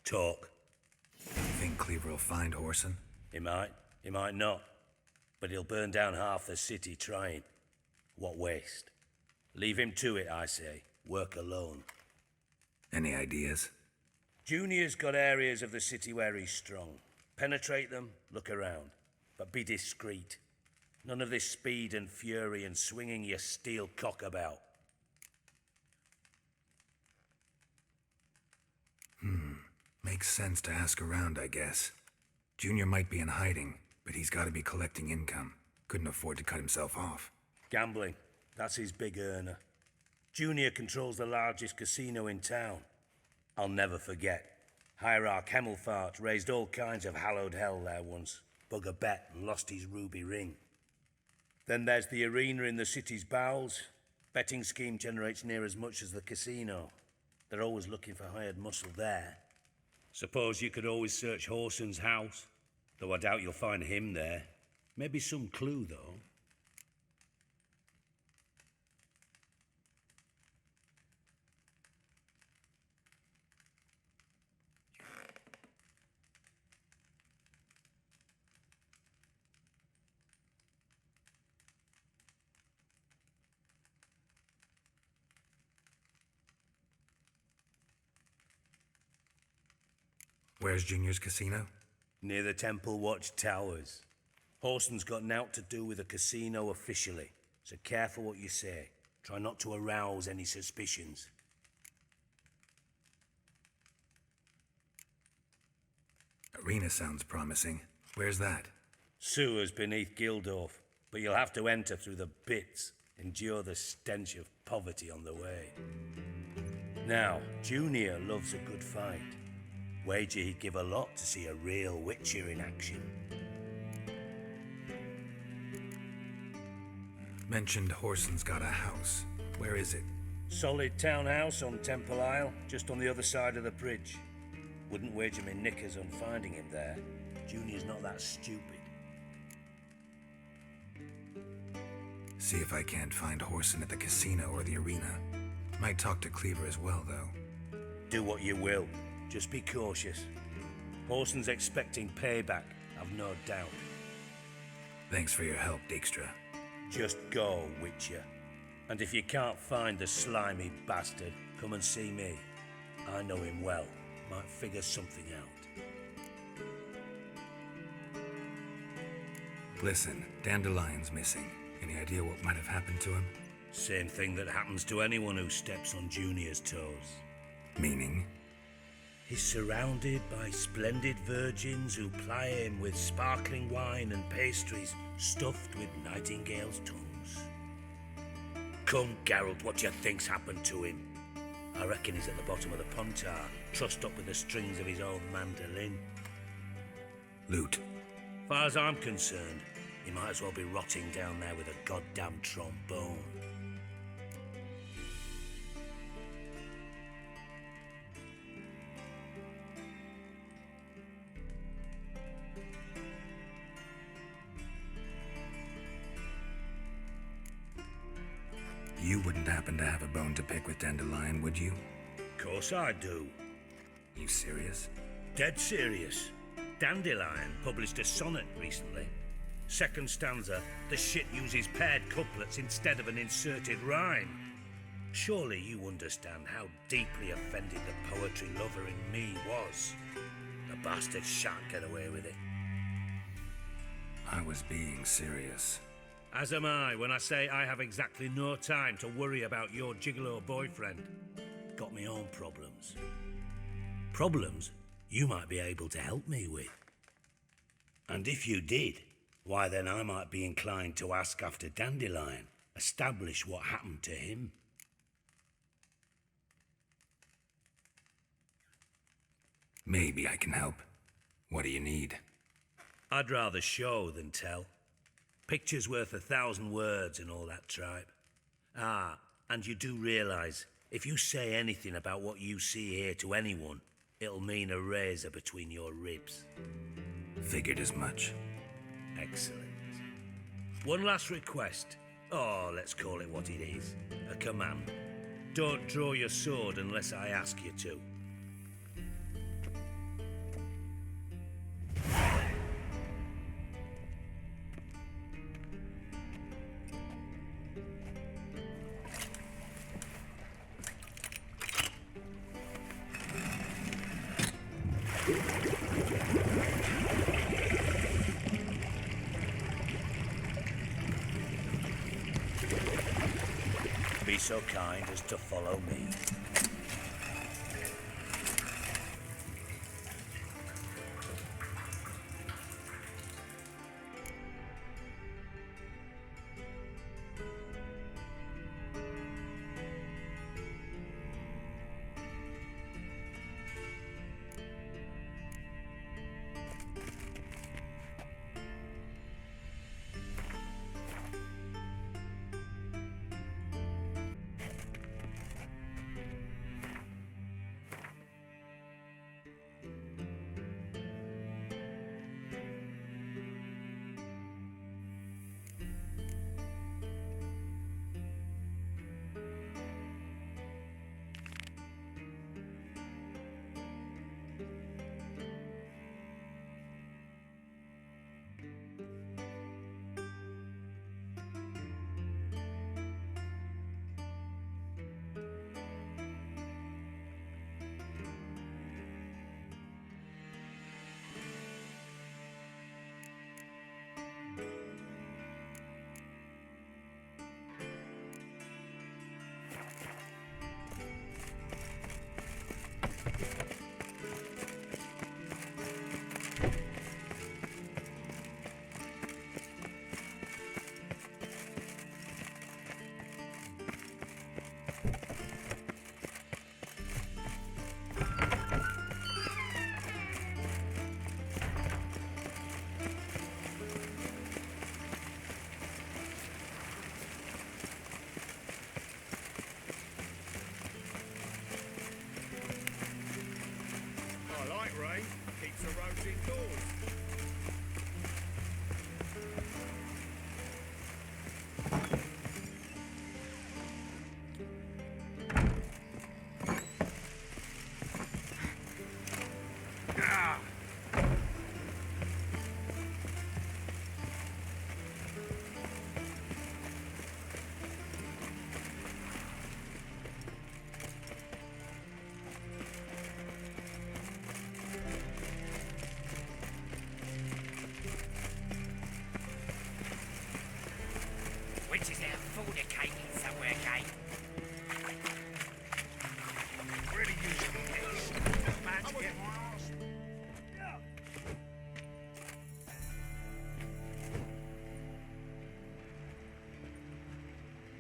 Talk. Think Cleaver will find Horson? He might not. But he'll burn down half the city trying. What waste? Leave him to it, I say. Work alone. Any ideas? Junior's got areas of the city where he's strong. Penetrate them, look around. But be discreet. None of this speed and fury and swinging your steel cock about. Makes sense to ask around, I guess. Junior might be in hiding, but he's got to be collecting income. Couldn't afford to cut himself off. Gambling. That's his big earner. Junior controls the largest casino in town. I'll never forget. Hierarch Hemmelfart raised all kinds of hallowed hell there once. Bug a bet and lost his ruby ring. Then there's the arena in the city's bowels. Betting scheme generates near as much as the casino. They're always looking for hired muscle there. Suppose you could always search Horson's house, though I doubt you'll find him there. Maybe some clue, though. Where's Junior's casino? Near the Temple Watch Towers. Horson's got naught to do with the casino officially, so careful what you say. Try not to arouse any suspicions. arena sounds promising. Where's that? Sewers beneath Gildorf, but you'll have to enter through the bits, endure the stench of poverty on the way. Now, Junior loves a good fight. Wager he'd give a lot to see a real Witcher in action. Mentioned Horson's got a house. Where is it? Solid townhouse on Temple Isle, just on the other side of the bridge. Wouldn't wager me knickers on finding him there. Junior's not that stupid. See if I can't find Horson at the casino or the arena. Might talk to Cleaver as well, though. Do what you will. Just be cautious. Horson's expecting payback, I've no doubt. Thanks for your help, Dijkstra. Just go, Witcher. And if you can't find the slimy bastard, come and see me. I know him well. Might figure something out. Listen, Dandelion's missing. Any idea what might have happened to him? Same thing that happens to anyone who steps on Junior's toes. Meaning? He's surrounded by splendid virgins who ply him with sparkling wine and pastries stuffed with nightingales' tongues. Come, Geralt, what do you think's happened to him? I reckon he's at the bottom of the Pontar, trussed up with the strings of his own mandolin. Loot. Far as I'm concerned, he might as well be rotting down there with a goddamn trombone. You wouldn't happen to have a bone to pick with Dandelion, would you? Course I do. You serious? Dead serious. Dandelion published a sonnet recently. Second stanza, the shit uses paired couplets instead of an inserted rhyme. Surely you understand how deeply offended the poetry lover in me was. The bastard shan't get away with it. I was being serious. As am I when I say I have exactly no time to worry about your gigolo boyfriend. Got me own problems. Problems you might be able to help me with. And if you did, why then I might be inclined to ask after Dandelion, establish what happened to him. Maybe I can help. What do you need? I'd rather show than tell. Picture's worth 1,000 words and all that tripe. Ah, and you do realise, if you say anything about what you see here to anyone, it'll mean a razor between your ribs. Figured as much. Excellent. One last request. Oh, let's call it what it is. A command. Don't draw your sword unless I ask you to. Be so kind as to follow me.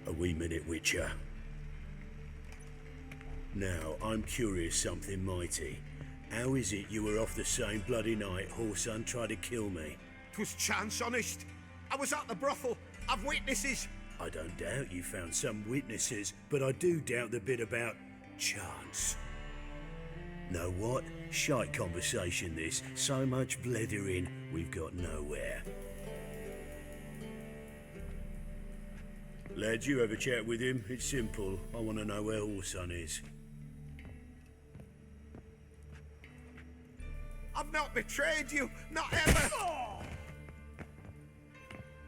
A wee minute, Witcher. Now, I'm curious something mighty. How is it you were off the same bloody night Horson tried to kill me? 'Twas chance, honest. I was at the brothel. I've witnesses. I don't doubt you found some witnesses, but I do doubt the bit about chance. Know what? Shite conversation this. So much blethering, we've got nowhere. Lad, you have a chat with him. It's simple. I want to know where Horson is. I've not betrayed you. Not ever.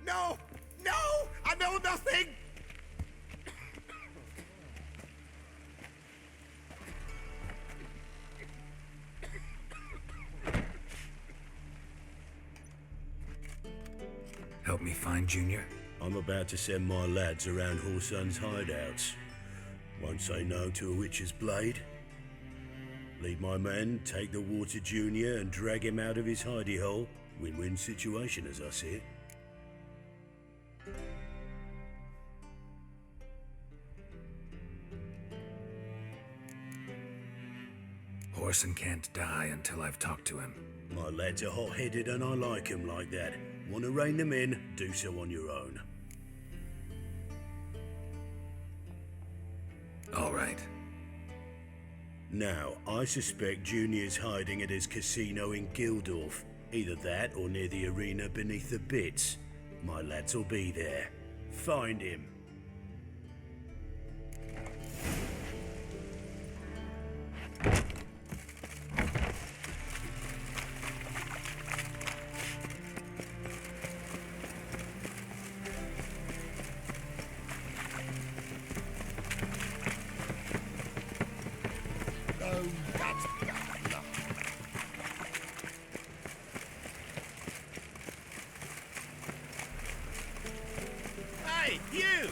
No! No! I know nothing! Help me find Junior? I'm about to send my lads around Horson's hideouts. Won't say no to a witch's blade. Lead my men, take the water Junior and drag him out of his hidey hole. Win-win situation as I see it. Horson can't die until I've talked to him. My lads are hot-headed and I like 'em like that. Want to rein them in, do so on your own. All right. Now, I suspect Junior's hiding at his casino in Gildorf. Either that or near the arena beneath the bits. My lads will be there. Find him. Hey, you!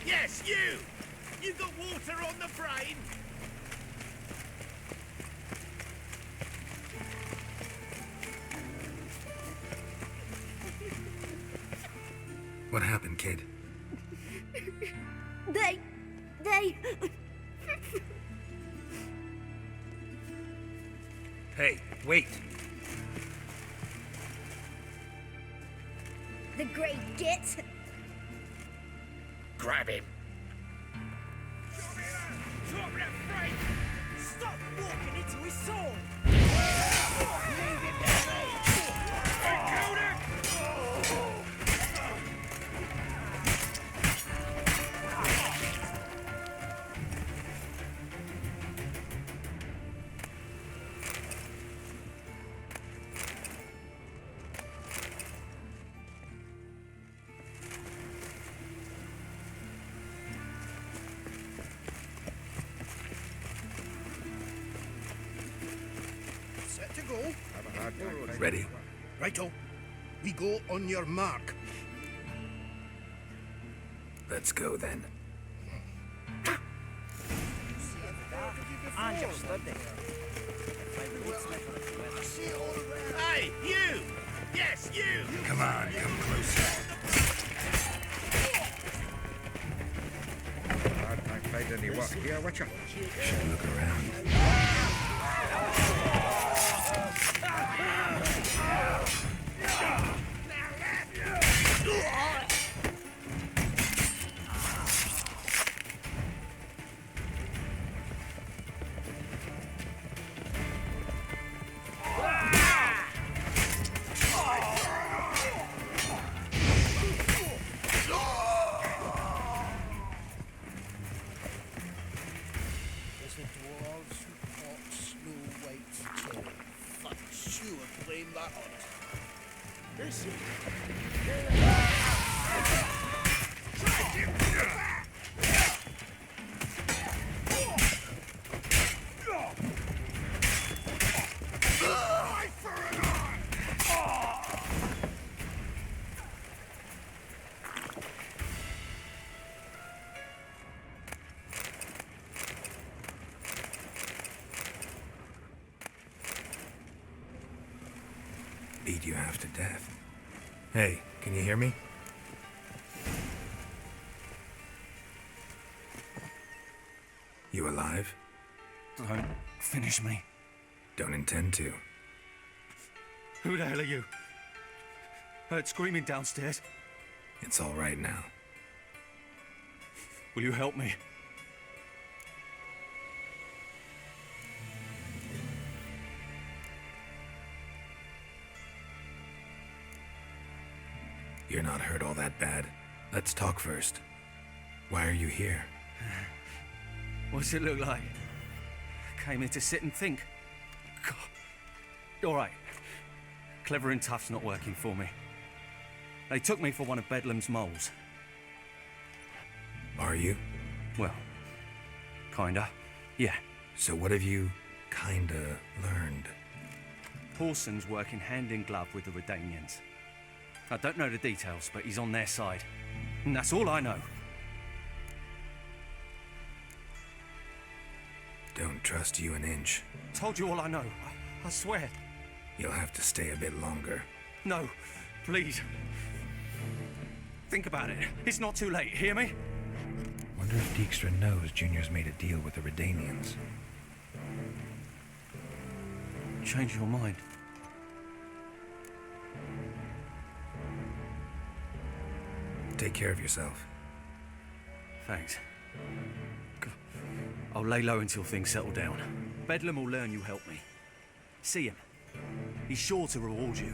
Yes, you! You got water on the brain? What happened, kid? They... Hey, wait! The Great Git. Grab him. Stop walking into his sword! Set to go. Ready? Righto. We go on your mark. Let's go then. I'm just stood there. Hey, you! Yes, you! Come on, come closer. I played any work here, Witcher. Should look around. There's the dwarves who fought Snow White's tail. Fuck, sure blame that on it. Listen. Beat you half to death. Hey, can you hear me? You alive? Don't finish me. Don't intend to. Who the hell are you? Heard screaming downstairs. It's all right now. Will you help me? You're not hurt all that bad. Let's talk first. Why are you here? What's it look like? Came here to sit and think. God. All right. Clever and tough's not working for me. They took me for one of Bedlam's moles. Are you? Well, kinda. Yeah. So what have you kinda learned? Paulson's working hand in glove with the Redanians. I don't know the details, but he's on their side. And that's all I know. Don't trust you an inch. Told you all I know. I swear. You'll have to stay a bit longer. No, please. Think about it. It's not too late, hear me? Wonder if Dijkstra knows Junior's made a deal with the Redanians. Change your mind. Take care of yourself. Thanks. I'll lay low until things settle down. Bedlam will learn you helped me. See him. He's sure to reward you.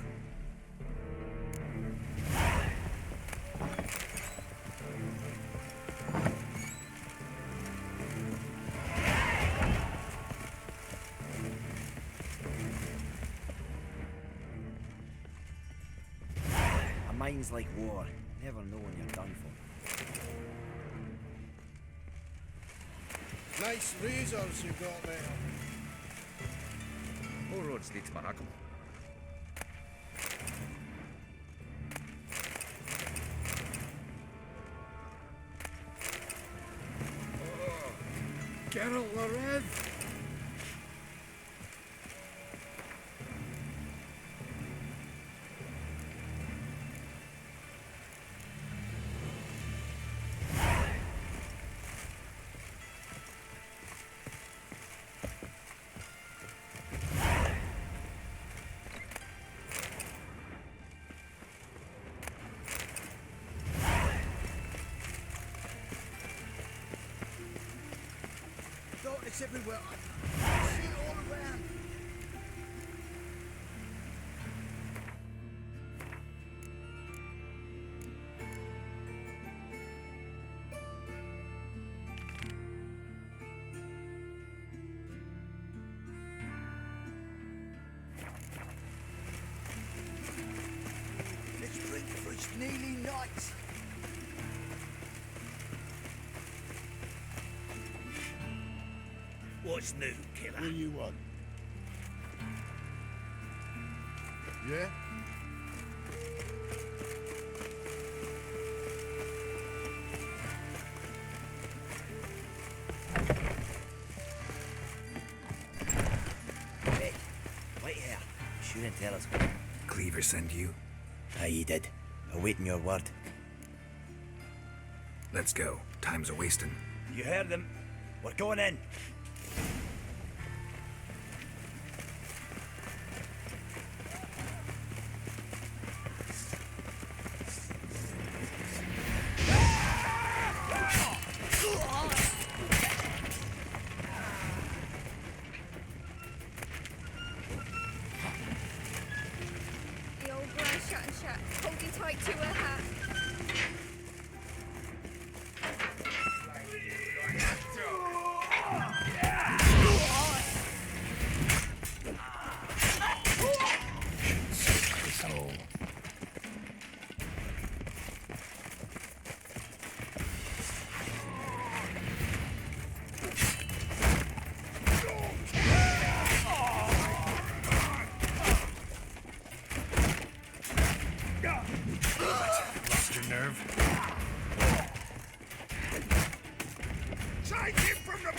A mind's like war. Never know when you're done for. Nice razors you got there. All roads lead to Vaják. Geralt the Red. It's everywhere. I see it all around. Let's drink for it's nearly night. What's new, killer? What do you want? Yeah? Hey, wait here. You shouldn't tell us. Cleaver send you? Aye, he did. Awaiting your word. Let's go. Time's a-wasting. You heard them. We're going in. The old brown shut and shut, holding tight to her hat. Lost your nerve? Take him from the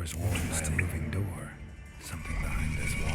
was opened by a moving door, something behind this wall.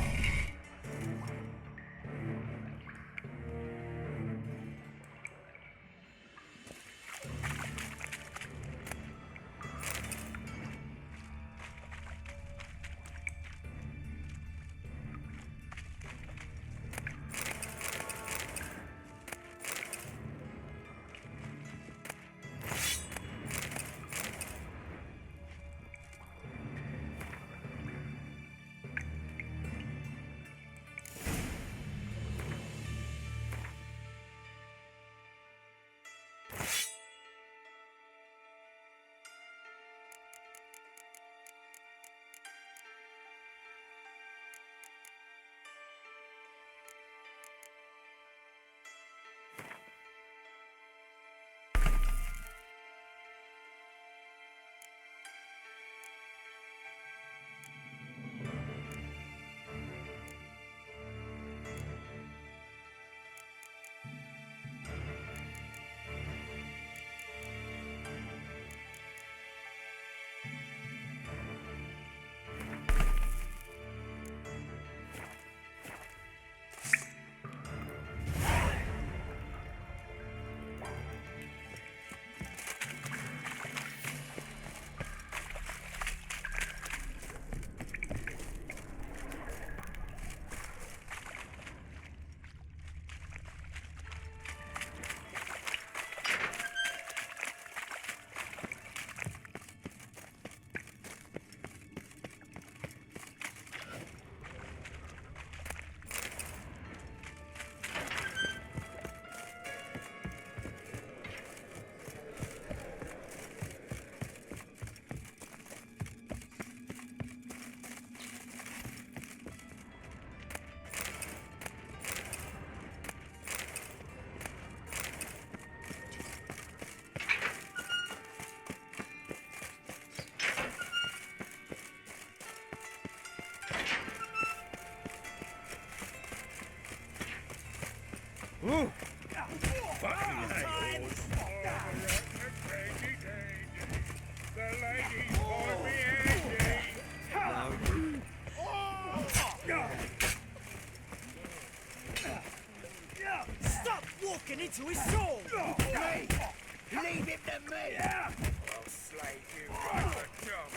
Ooh. Stop walking into his soul! Hey, leave him to me! I'll slay you right for job.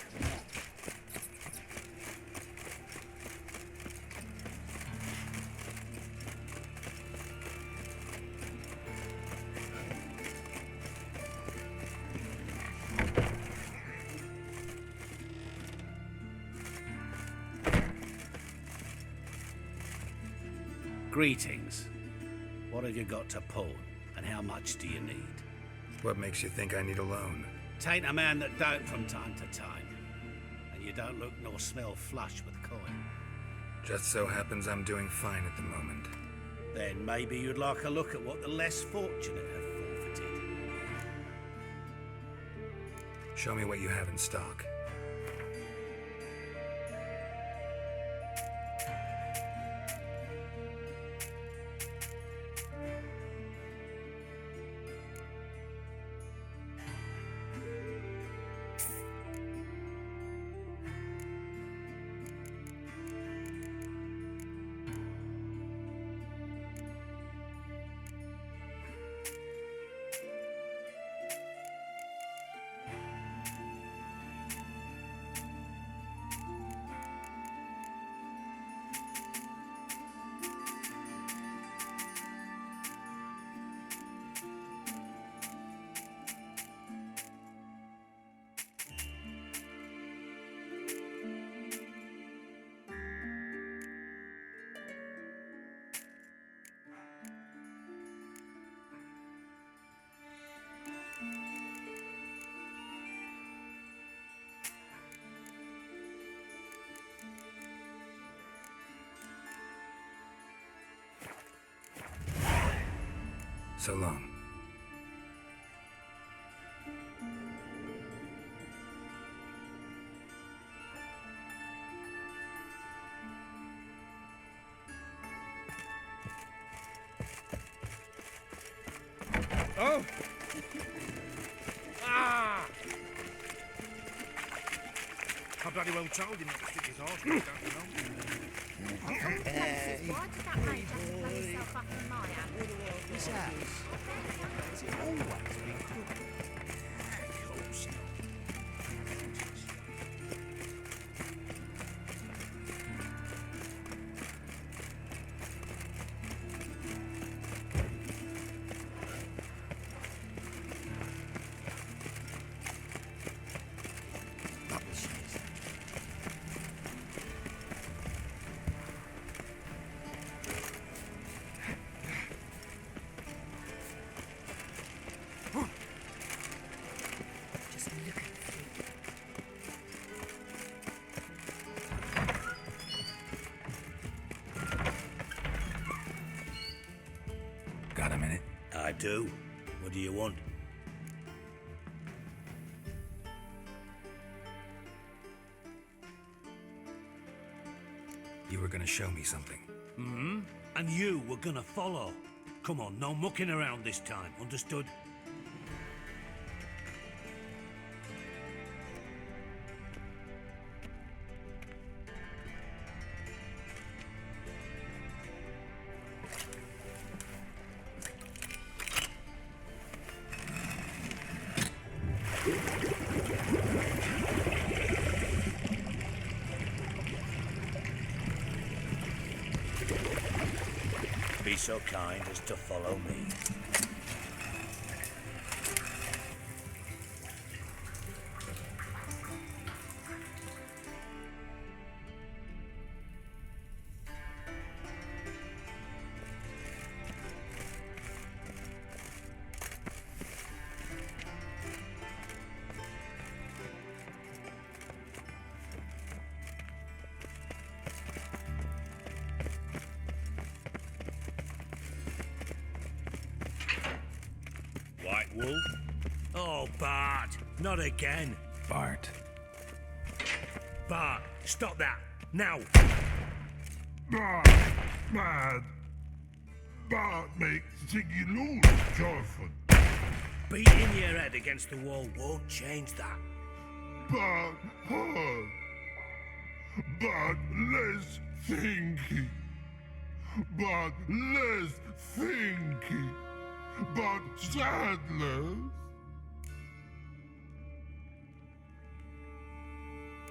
Greetings. What have you got to pawn, and how much do you need? What makes you think I need a loan? Tain't a man that don't from time to time. And you don't look nor smell flush with coin. Just so happens I'm doing fine at the moment. Then maybe you'd like a look at what the less fortunate have forfeited. Show me what you have in stock. So long. Oh! Ah! I bloody well told him to stick his arse back up, you know. Why did that major blow himself up in my house? His house? Has it always been crooked? Of course not. Got a minute? I do. What do you want? You were gonna show me something. Hmm? And you were gonna follow. Come on, no mucking around this time, understood? Be so kind as to follow me. White Wolf? Oh, Bart, not again. Bart. Bart, stop that, now. Bart, man. Bart makes Ziggy lose, Jonathan. Beating your head against the wall won't change that. Bart hard. Bart less thinky. Bart less thinky. But sadness.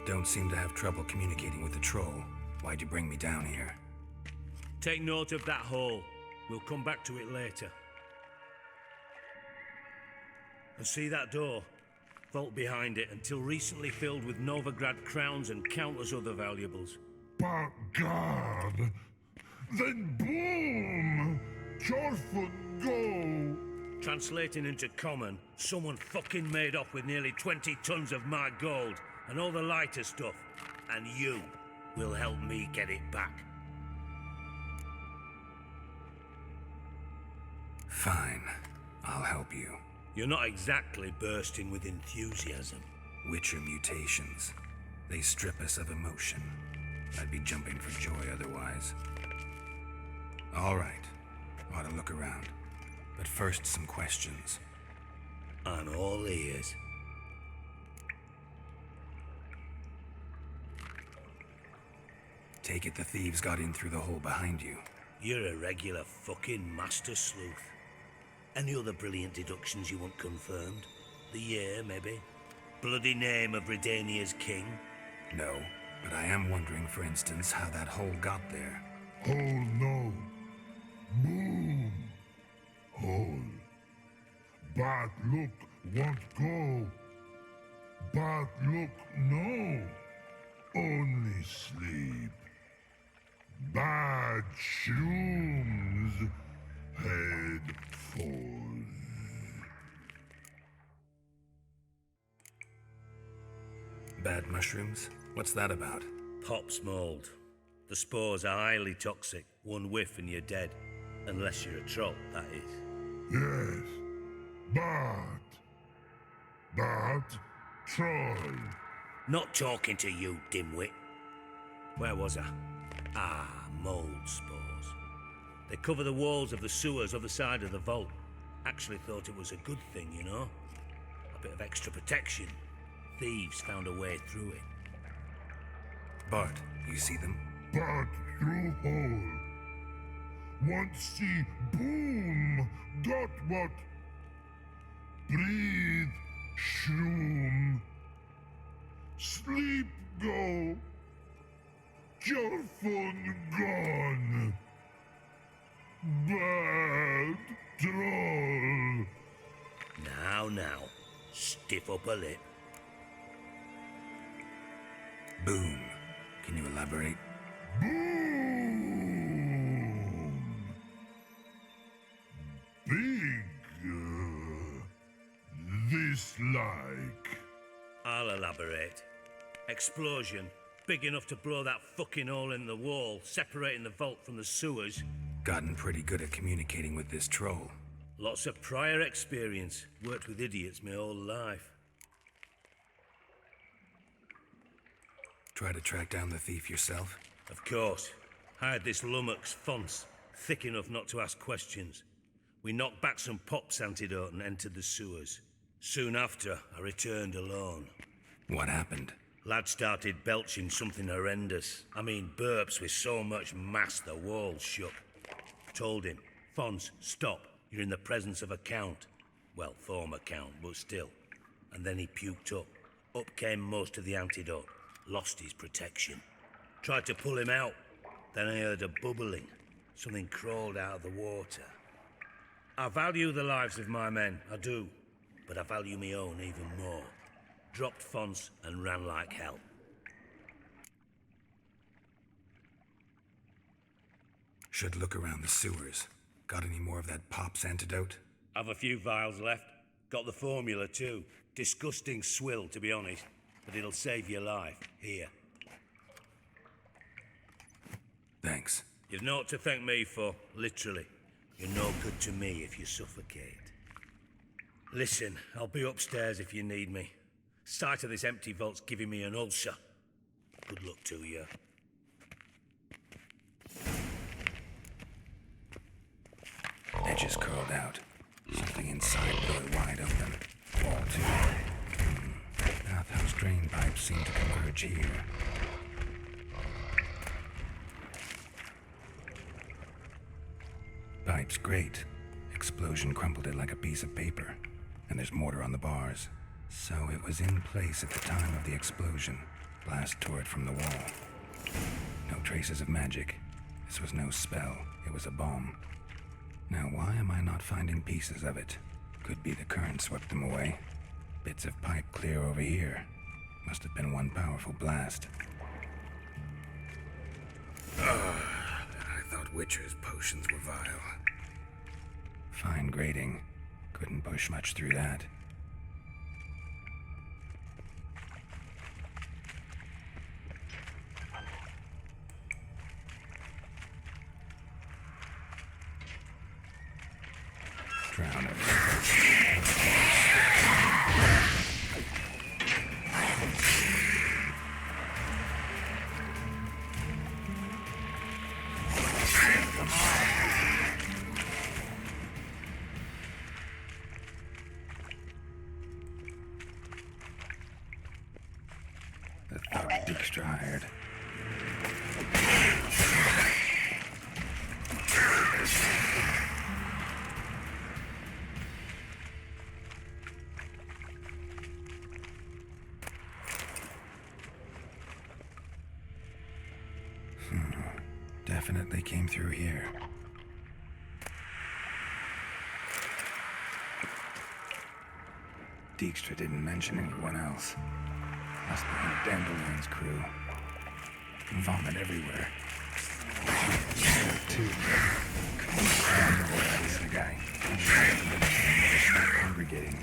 Don't seem to have trouble communicating with the troll. Why'd you bring me down here? Take note of that hole. We'll come back to it later. And see that door? Vault behind it, until recently filled with Novigrad crowns and countless other valuables. But God, then boom! Jorfut go! Translating into common, someone fucking made off with nearly 20 tons of my gold and all the lighter stuff. And you will help me get it back. Fine. I'll help you. You're not exactly bursting with enthusiasm. Witcher mutations. They strip us of emotion. I'd be jumping for joy otherwise. All right. Ought to look around. But first, some questions. I'm all ears. Take it the thieves got in through the hole behind you. You're a regular fucking master sleuth. Any other brilliant deductions you want confirmed? The year, maybe? Bloody name of Redania's king? No, but I am wondering, for instance, how that hole got there. Hole no. Boom. Hole. Bad look won't go. Bad look no. Only sleep. Bad shrooms. Head falls. Bad mushrooms? What's that about? Pop's mold. The spores are highly toxic. One whiff and you're dead. Unless you're a troll, that is. Yes. But troll. Not talking to you, dimwit. Where was I? Ah, mold spores. They cover the walls of the sewers other side of the vault. Actually thought it was a good thing, you know? A bit of extra protection. Thieves found a way through it. Bart, you see them? Part through hole. Want see boom. Got what? Breathe. Shroom. Sleep go. Your fun gone. Bad troll. Now, stiff up a lip. Boom. Can you elaborate? Boom. Big. This like. I'll elaborate. Explosion. Big enough to blow that fucking hole in the wall, separating the vault from the sewers. Gotten pretty good at communicating with this troll. Lots of prior experience. Worked with idiots my whole life. Try to track down the thief yourself? Of course. Hired this lummox, Fons, thick enough not to ask questions. We knocked back some Pop's antidote and entered the sewers. Soon after, I returned alone. What happened? Lad started belching something horrendous. I mean, burps with so much mass the walls shook. Told him, Fons, stop. You're in the presence of a count. Well, former count, but still. And then he puked up. Up came most of the antidote. Lost his protection. Tried to pull him out. Then I heard a bubbling. Something crawled out of the water. I value the lives of my men, I do. But I value my own even more. Dropped Fons and ran like hell. Should look around the sewers. Got any more of that Pop's antidote? Have a few vials left. Got the formula too. Disgusting swill, to be honest. But it'll save your life. Here. Thanks. You've naught to thank me for, literally. You're no good to me if you suffocate. Listen, I'll be upstairs if you need me. Sight of this empty vault's giving me an ulcer. Good luck to you. Edges curled out. Something inside blew wide open. Wall too. Bathhouse drain pipes seem to converge here. Pipe's great. Explosion crumpled it like a piece of paper. And there's mortar on the bars. So it was in place at the time of the explosion. Blast tore it from the wall. No traces of magic. This was no spell. It was a bomb. Now why am I not finding pieces of it? Could be the current swept them away. Bits of pipe clear over here. Must have been one powerful blast. I thought Witcher's potions were vile. Fine grading. Couldn't push much through that. Drown it. The thug Dijkstra hired. Definitely came through here. Dijkstra didn't mention anyone else. Must be Dandelion's crew. Vomit everywhere. Two. That's the guy. Congregating.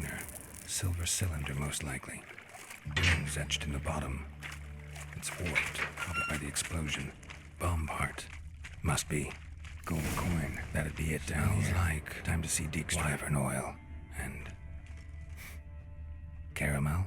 container. Silver cylinder, most likely. Rings etched in the bottom. It's warped, probably by the explosion. Bomb part. Must be. Gold coin. That'd be it down here. Like time to see Deke's Wyvern oil. And... caramel?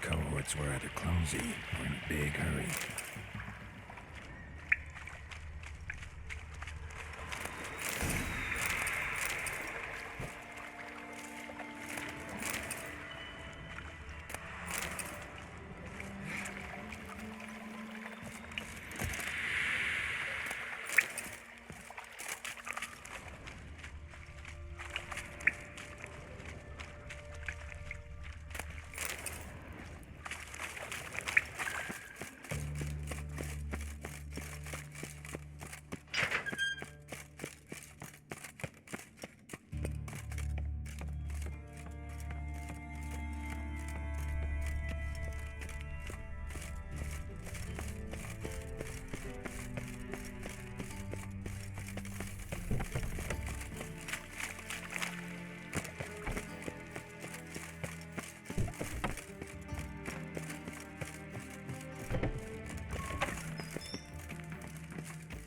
Cohorts were either clumsy or in a big hurry.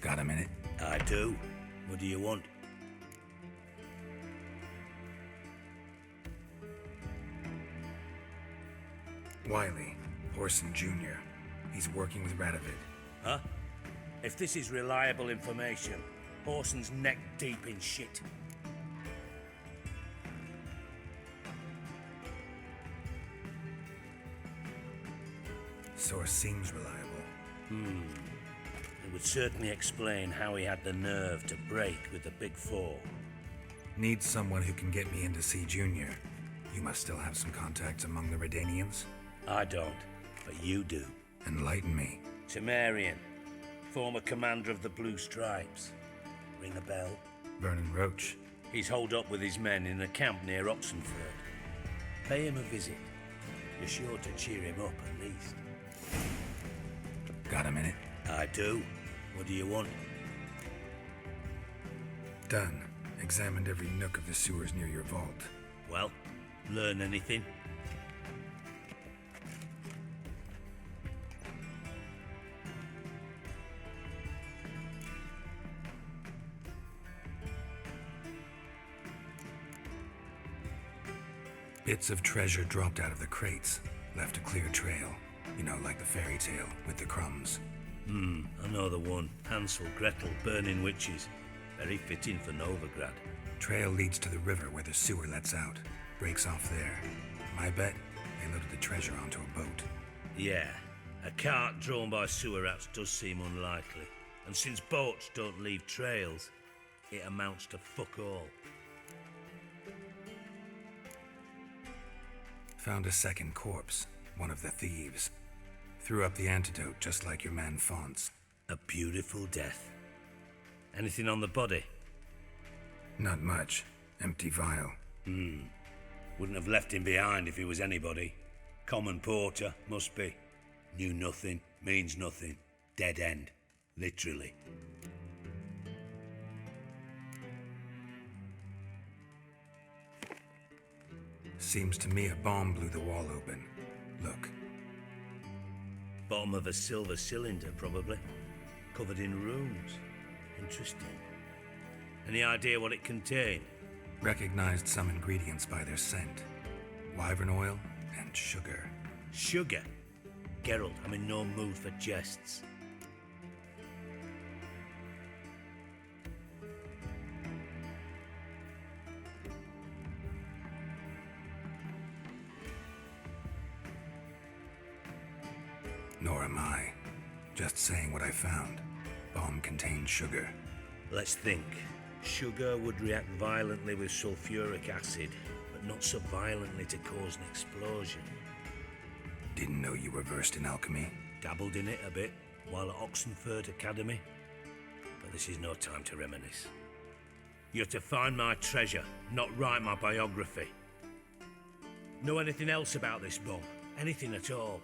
Got a minute? I do. What do you want? Wiley, Orson Jr. He's working with Radovid. Huh? If this is reliable information, Orson's neck deep in shit. Source seems reliable. It would certainly explain how he had the nerve to break with the Big Four. Need someone who can get me in to see Junior. You must still have some contacts among the Redanians? I don't, but you do. Enlighten me. Temerian, former commander of the Blue Stripes. Ring a bell? Vernon Roach. He's holed up with his men in a camp near Oxenford. Pay him a visit. You're sure to cheer him up at least. Got a minute? I do. What do you want? Done. Examined every nook of the sewers near your vault. Well, learn anything? Bits of treasure dropped out of the crates. Left a clear trail. You know, like the fairy tale with the crumbs. I know the one. Hansel, Gretel, burning witches. Very fitting for Novigrad. Trail leads to the river where the sewer lets out. Breaks off there. My bet, they loaded the treasure onto a boat. Yeah, a cart drawn by sewer rats does seem unlikely. And since boats don't leave trails, it amounts to fuck all. Found a second corpse. One of the thieves. Threw up the antidote just like your man Fonz. A beautiful death. Anything on the body? Not much. Empty vial. Wouldn't have left him behind if he was anybody. Common porter, must be. Knew nothing, means nothing. Dead end. Literally. Seems to me a bomb blew the wall open. Look. Bottom of a silver cylinder, probably. Covered in runes. Interesting. Any idea what it contained? Recognized some ingredients by their scent. Wyvern oil and sugar. Sugar? Geralt, I'm in no mood for jests. Nor am I. Just saying what I found. Bomb contained sugar. Let's think. Sugar would react violently with sulfuric acid, but not so violently to cause an explosion. Didn't know you were versed in alchemy. Dabbled in it a bit while at Oxenford Academy. But this is no time to reminisce. You're to find my treasure, not write my biography. Know anything else about this bomb? Anything at all?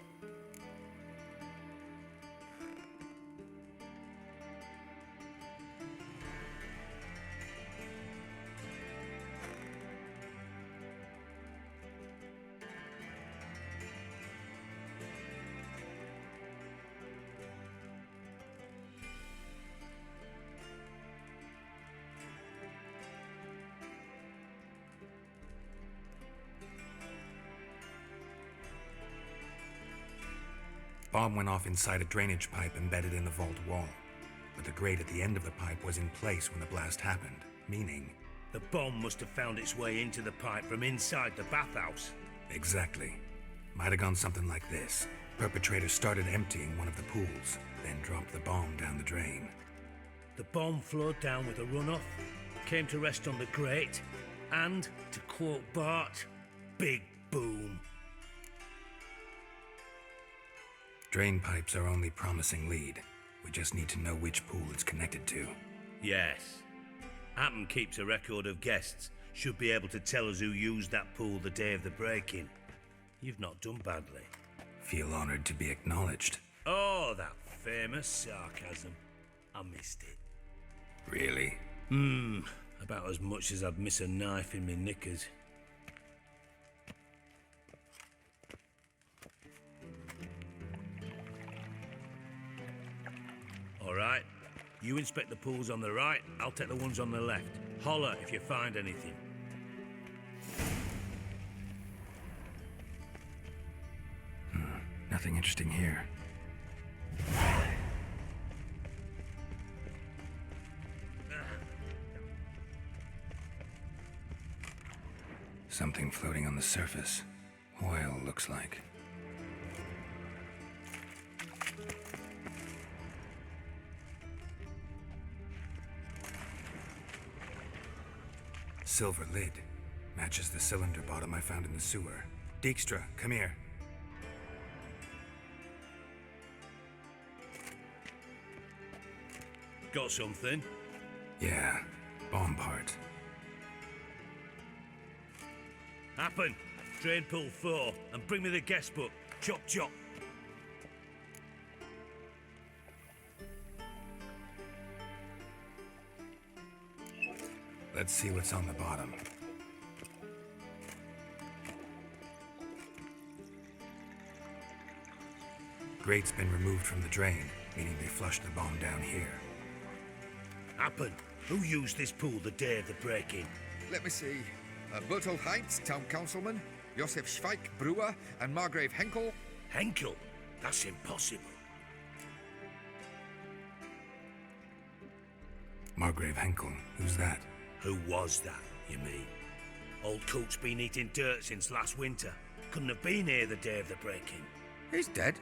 Bomb went off inside a drainage pipe embedded in the vault wall. But the grate at the end of the pipe was in place when the blast happened, meaning... The bomb must have found its way into the pipe from inside the bathhouse. Exactly. Might have gone something like this. Perpetrator started emptying one of the pools, then dropped the bomb down the drain. The bomb flowed down with a runoff, came to rest on the grate, and, to quote Bart, big boom. Drain pipes are only promising lead. We just need to know which pool it's connected to. Yes. Appen keeps a record of guests. Should be able to tell us who used that pool the day of the break-in. You've not done badly. Feel honored to be acknowledged. Oh, that famous sarcasm. I missed it. Really? About as much as I'd miss a knife in me knickers. All right. You inspect the pools on the right, I'll take the ones on the left. Holler if you find anything. Nothing interesting here. Something floating on the surface. Oil, looks like. Silver lid. Matches the cylinder bottom I found in the sewer. Dijkstra, come here. Got something? Yeah, bomb part. Happen. Drain pool 4 and bring me the guest book. Chop chop. Let's see what's on the bottom. Grate's been removed from the drain, meaning they flushed the bomb down here. Happen. Who used this pool the day of the break-in? Let me see. Bertel Heinz, town councilman, Josef Schweik, brewer, and Margrave Henkel. Henkel? That's impossible. Margrave Henkel, who's that? Who was that, you mean? Old coot's been eating dirt since last winter. Couldn't have been here the day of the break-in. He's dead?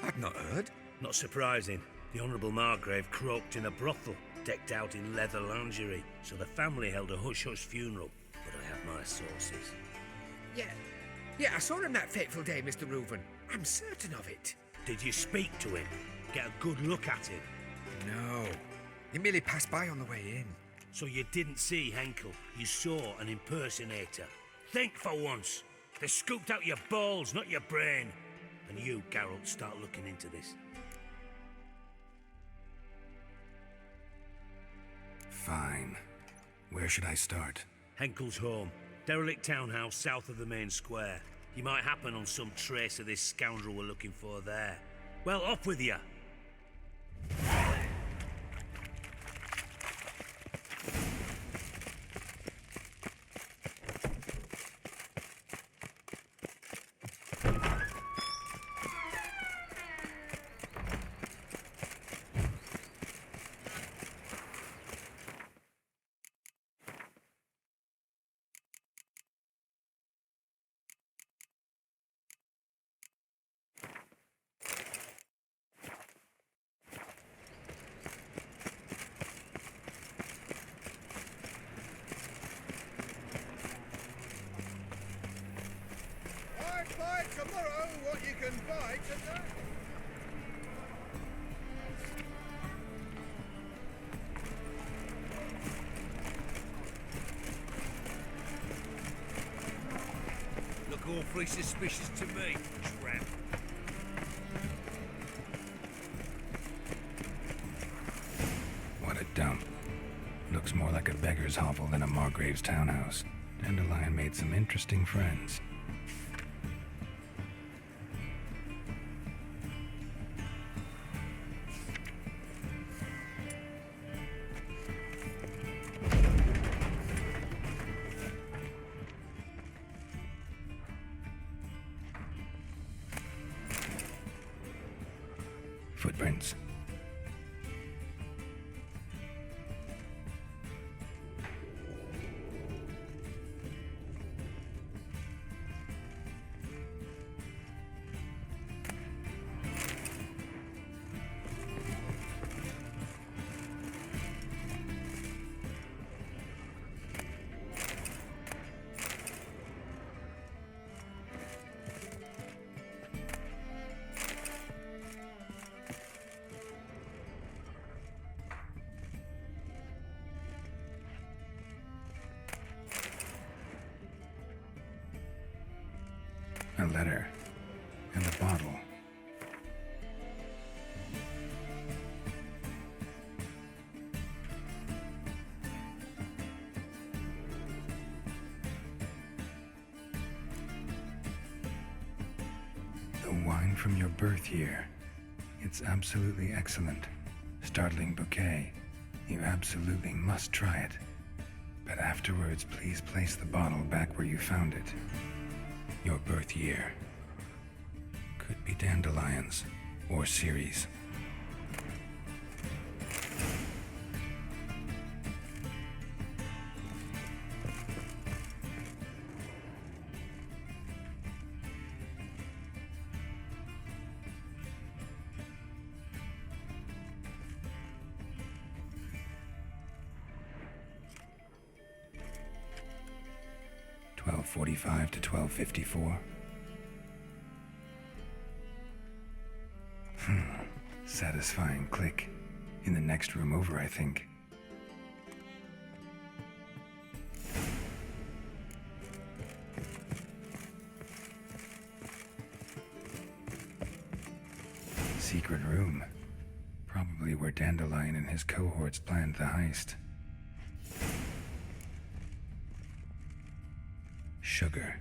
I'd not heard. Not surprising. The Honourable Margrave croaked in a brothel, decked out in leather lingerie, so the family held a hush-hush funeral. But I have my sources. Yeah, I saw him that fateful day, Mr. Reuven. I'm certain of it. Did you speak to him? Get a good look at him? No. He merely passed by on the way in. So you didn't see Henkel, you saw an impersonator. Think for once. They scooped out your balls, not your brain. And you, Geralt, start looking into this. Fine. Where should I start? Henkel's home. Derelict townhouse south of the main square. You might happen on some trace of this scoundrel we're looking for there. Well, off with you. Look awfully suspicious to me, tramp. What a dump. Looks more like a beggar's hovel than a Margrave's townhouse. Dandelion made some interesting friends. Footprints. A letter. And a bottle. The wine from your birth year. It's absolutely excellent. Startling bouquet. You absolutely must try it. But afterwards, please place the bottle back where you found it. Your birth year. Could be dandelions or Ceres. $12:45 to $12:54. Satisfying click. In the next room over, I think. Secret room. Probably where Dandelion and his cohorts planned the heist. Sugar.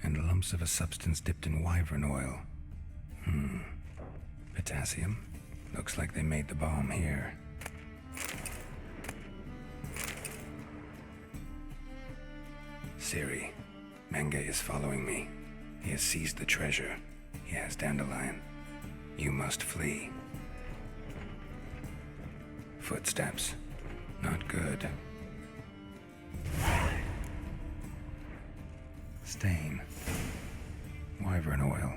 And lumps of a substance dipped in wyvern oil. Potassium. Looks like they made the bomb here. Siri, Menge is following me. He has seized the treasure. He has Dandelion. You must flee. Footsteps. Not good. Stain. Wyvern oil.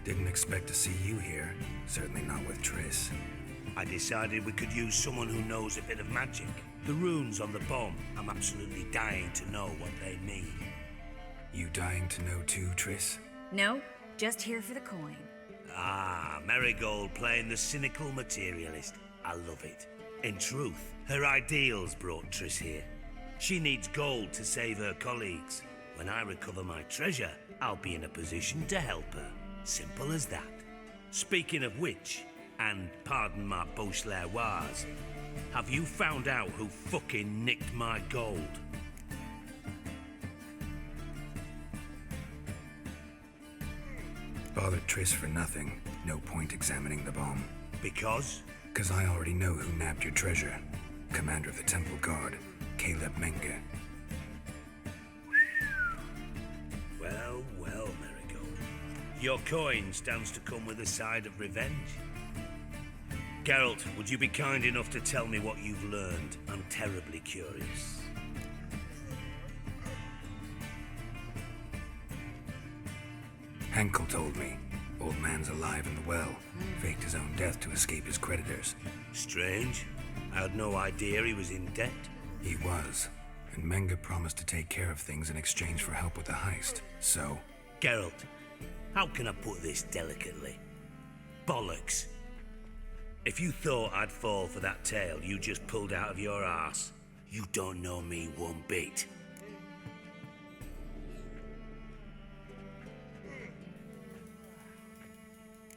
Didn't expect to see you here. Certainly not with Triss. I decided we could use someone who knows a bit of magic. The runes on the bomb, I'm absolutely dying to know what they mean. You dying to know too, Triss? No, just here for the coin. Ah, Marigold playing the cynical materialist. I love it. In truth, her ideals brought Triss here. She needs gold to save her colleagues. When I recover my treasure, I'll be in a position to help her. Simple as that. Speaking of which, and pardon my Beauclervoise, have you found out who fucking nicked my gold? Bothered Triss for nothing. No point examining the bomb. Because? Because I already know who nabbed your treasure. Commander of the Temple Guard, Caleb Menge. Your coin stands to come with a side of revenge. Geralt, would you be kind enough to tell me what you've learned? I'm terribly curious. Henkel told me. Old man's alive and well. Faked his own death to escape his creditors. Strange. I had no idea he was in debt. He was. And Menge promised to take care of things in exchange for help with the heist. So... Geralt, how can I put this delicately? Bollocks. If you thought I'd fall for that tale you just pulled out of your arse, you don't know me one bit.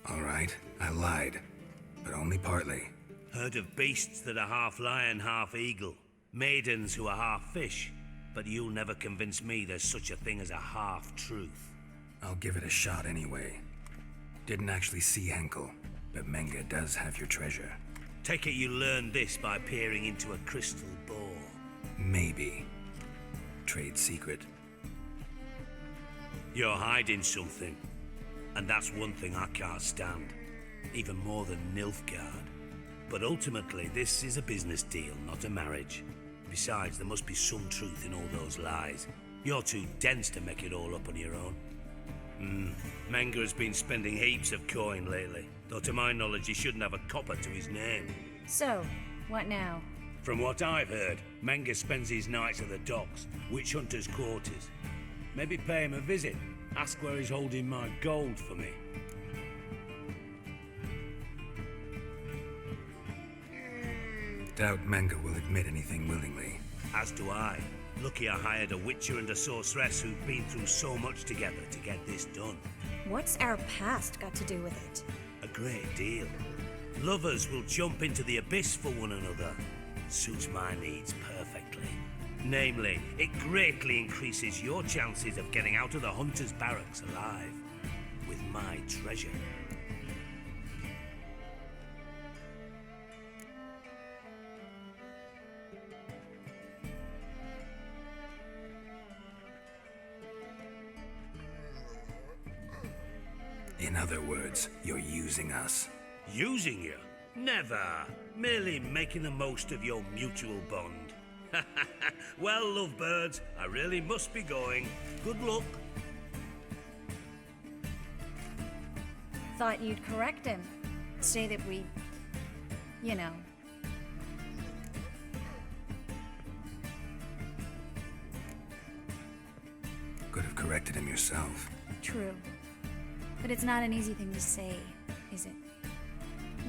All right, I lied. But only partly. Heard of beasts that are half lion, half eagle. Maidens who are half fish. But you'll never convince me there's such a thing as a half-truth. I'll give it a shot anyway. Didn't actually see Henkel, but Menge does have your treasure. Take it you learned this by peering into a crystal ball. Maybe. Trade secret. You're hiding something. And that's one thing I can't stand. Even more than Nilfgaard. But ultimately, this is a business deal, not a marriage. Besides, there must be some truth in all those lies. You're too dense to make it all up on your own. Menge has been spending heaps of coin lately. Though to my knowledge, he shouldn't have a copper to his name. So, what now? From what I've heard, Menge spends his nights at the docks, witch hunters' quarters. Maybe pay him a visit. Ask where he's holding my gold for me. Doubt Menge will admit anything willingly. As do I. Lucky I hired a witcher and a sorceress who've been through so much together to get this done. What's our past got to do with it? A great deal. Lovers will jump into the abyss for one another. Suits my needs perfectly. Namely, it greatly increases your chances of getting out of the hunter's barracks alive. With my treasure. In other words, you're using us. Using you? Never. Merely making the most of your mutual bond. Well, lovebirds, I really must be going. Good luck. Thought you'd correct him. Say that we... you know... Could have corrected him yourself. True. But it's not an easy thing to say, is it?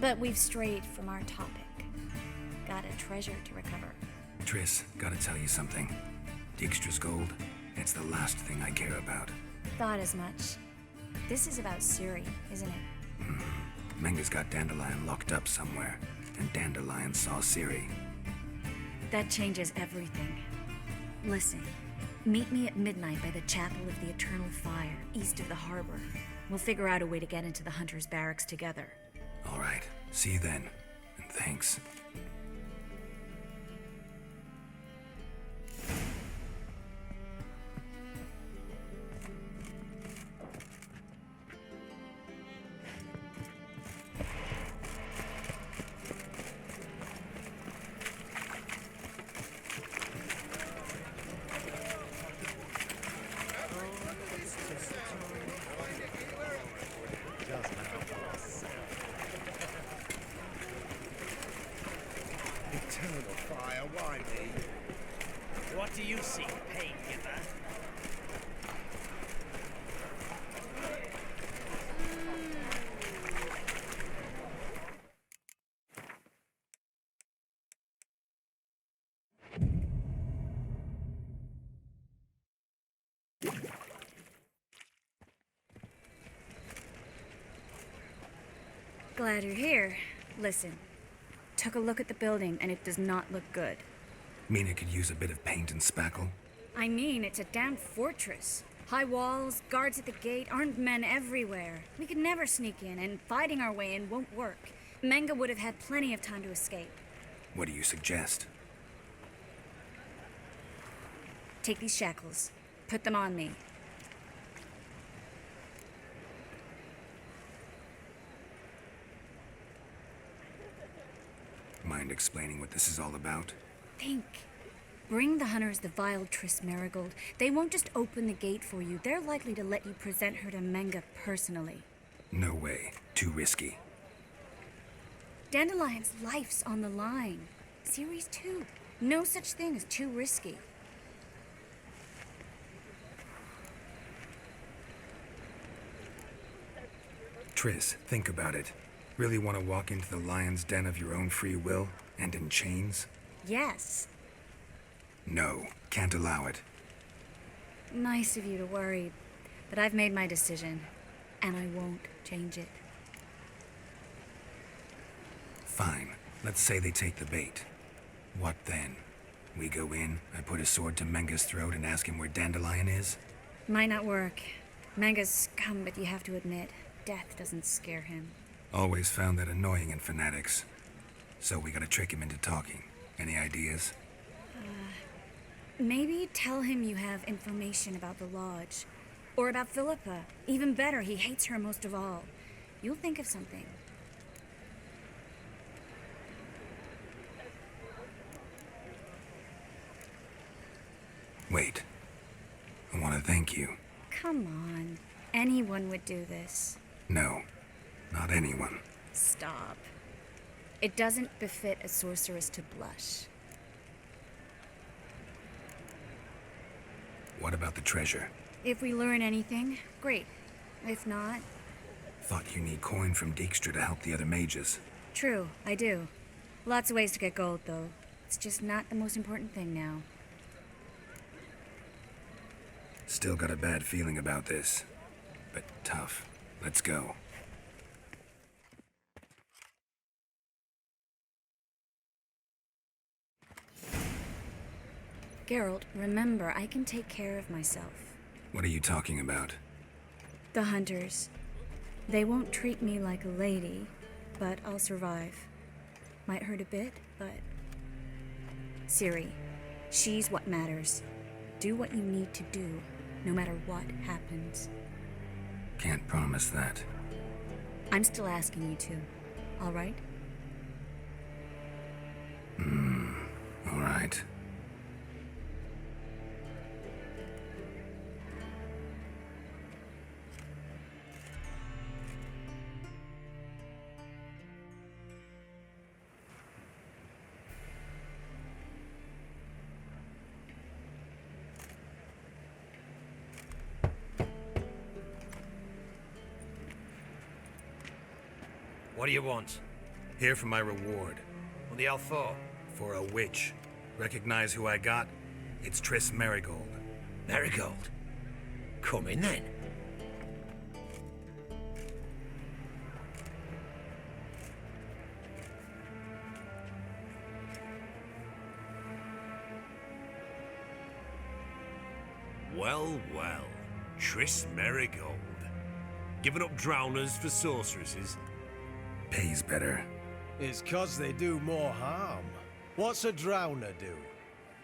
But we've strayed from our topic. Got a treasure to recover. Triss, gotta tell you something. Dijkstra's gold, it's the last thing I care about. Thought as much. This is about Ciri, isn't it? Menge's got Dandelion locked up somewhere, and Dandelion saw Ciri. That changes everything. Listen, meet me at midnight by the Chapel of the Eternal Fire, east of the harbor. We'll figure out a way to get into the Hunter's barracks together. All right, see you then, and thanks. Eternal fire, why me? What do you see, pain giver? Glad you're here. Listen, took a look at the building and it does not look good. Mean it could use a bit of paint and spackle? I mean, it's a damn fortress. High walls, guards at the gate, armed men everywhere. We could never sneak in, and fighting our way in won't work. Menge would have had plenty of time to escape. What do you suggest? Take these shackles. Put them on me. explaining what this is all about? Think. Bring the hunters the vile Triss Marigold. They won't just open the gate for you. They're likely to let you present her to Menga personally. No way. Too risky. Dandelion's life's on the line. Series 2. No such thing as too risky. Triss, think about it. Really want to walk into the lion's den of your own free will, and in chains? Yes. No, can't allow it. Nice of you to worry, but I've made my decision, and I won't change it. Fine. Let's say they take the bait. What then? We go in, I put a sword to Menga's throat and ask him where Dandelion is? Might not work. Menga's scum, but you have to admit, death doesn't scare him. Always found that annoying in fanatics. So we gotta trick him into talking. Any ideas? Maybe tell him you have information about the Lodge. Or about Philippa. Even better, he hates her most of all. You'll think of something. Wait. I want to thank you. Come on. Anyone would do this. No. Not anyone. Stop. It doesn't befit a sorceress to blush. What about the treasure? If we learn anything, great. If not... Thought you need coin from Dijkstra to help the other mages. True, I do. Lots of ways to get gold, though. It's just not the most important thing now. Still got a bad feeling about this. But tough. Let's go. Geralt, remember, I can take care of myself. What are you talking about? The hunters. They won't treat me like a lady, but I'll survive. Might hurt a bit, but... Ciri, she's what matters. Do what you need to do, no matter what happens. Can't promise that. I'm still asking you to, all right? All right. What do you want? Here for my reward. What the hell for? For a witch. Recognize who I got? It's Triss Marigold. Marigold? Come in then. Well, well. Triss Marigold. Giving up drowners for sorceresses? Pays better. It's 'cause they do more harm. What's a drowner do?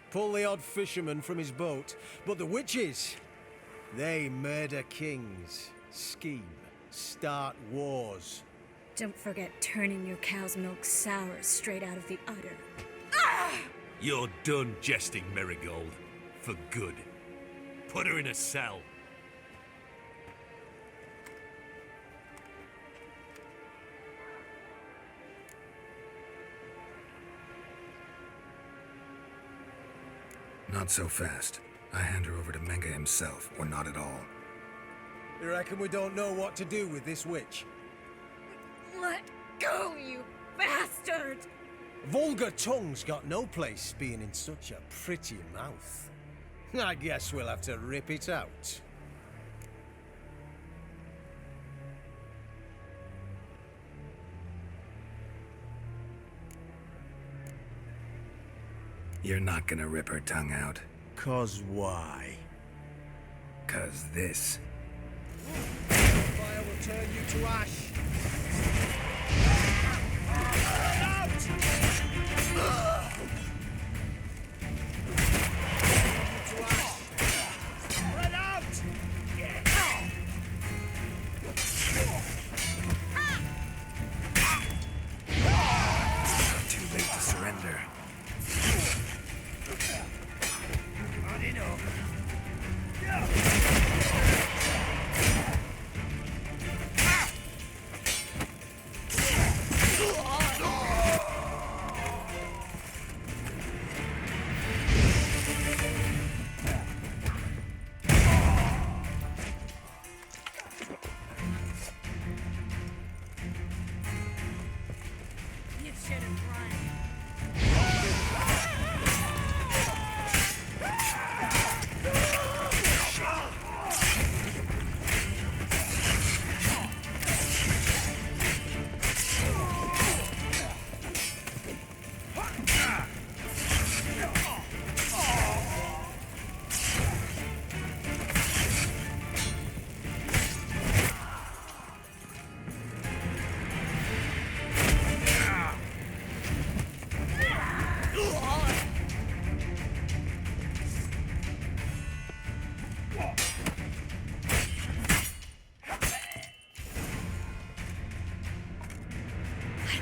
Pull the odd fisherman from his boat. But the witches, they murder kings, scheme, start wars. Don't forget turning your cow's milk sour straight out of the udder. You're done jesting, Marigold. For good. Put her in a cell. Not so fast. I hand her over to Menga himself, or not at all. You reckon we don't know what to do with this witch? Let go, you bastard! Vulgar tongue's got no place being in such a pretty mouth. I guess we'll have to rip it out. You're not gonna rip her tongue out. 'Cause why? 'Cause this. Fire will turn you to ash. Spread out! Too late to surrender.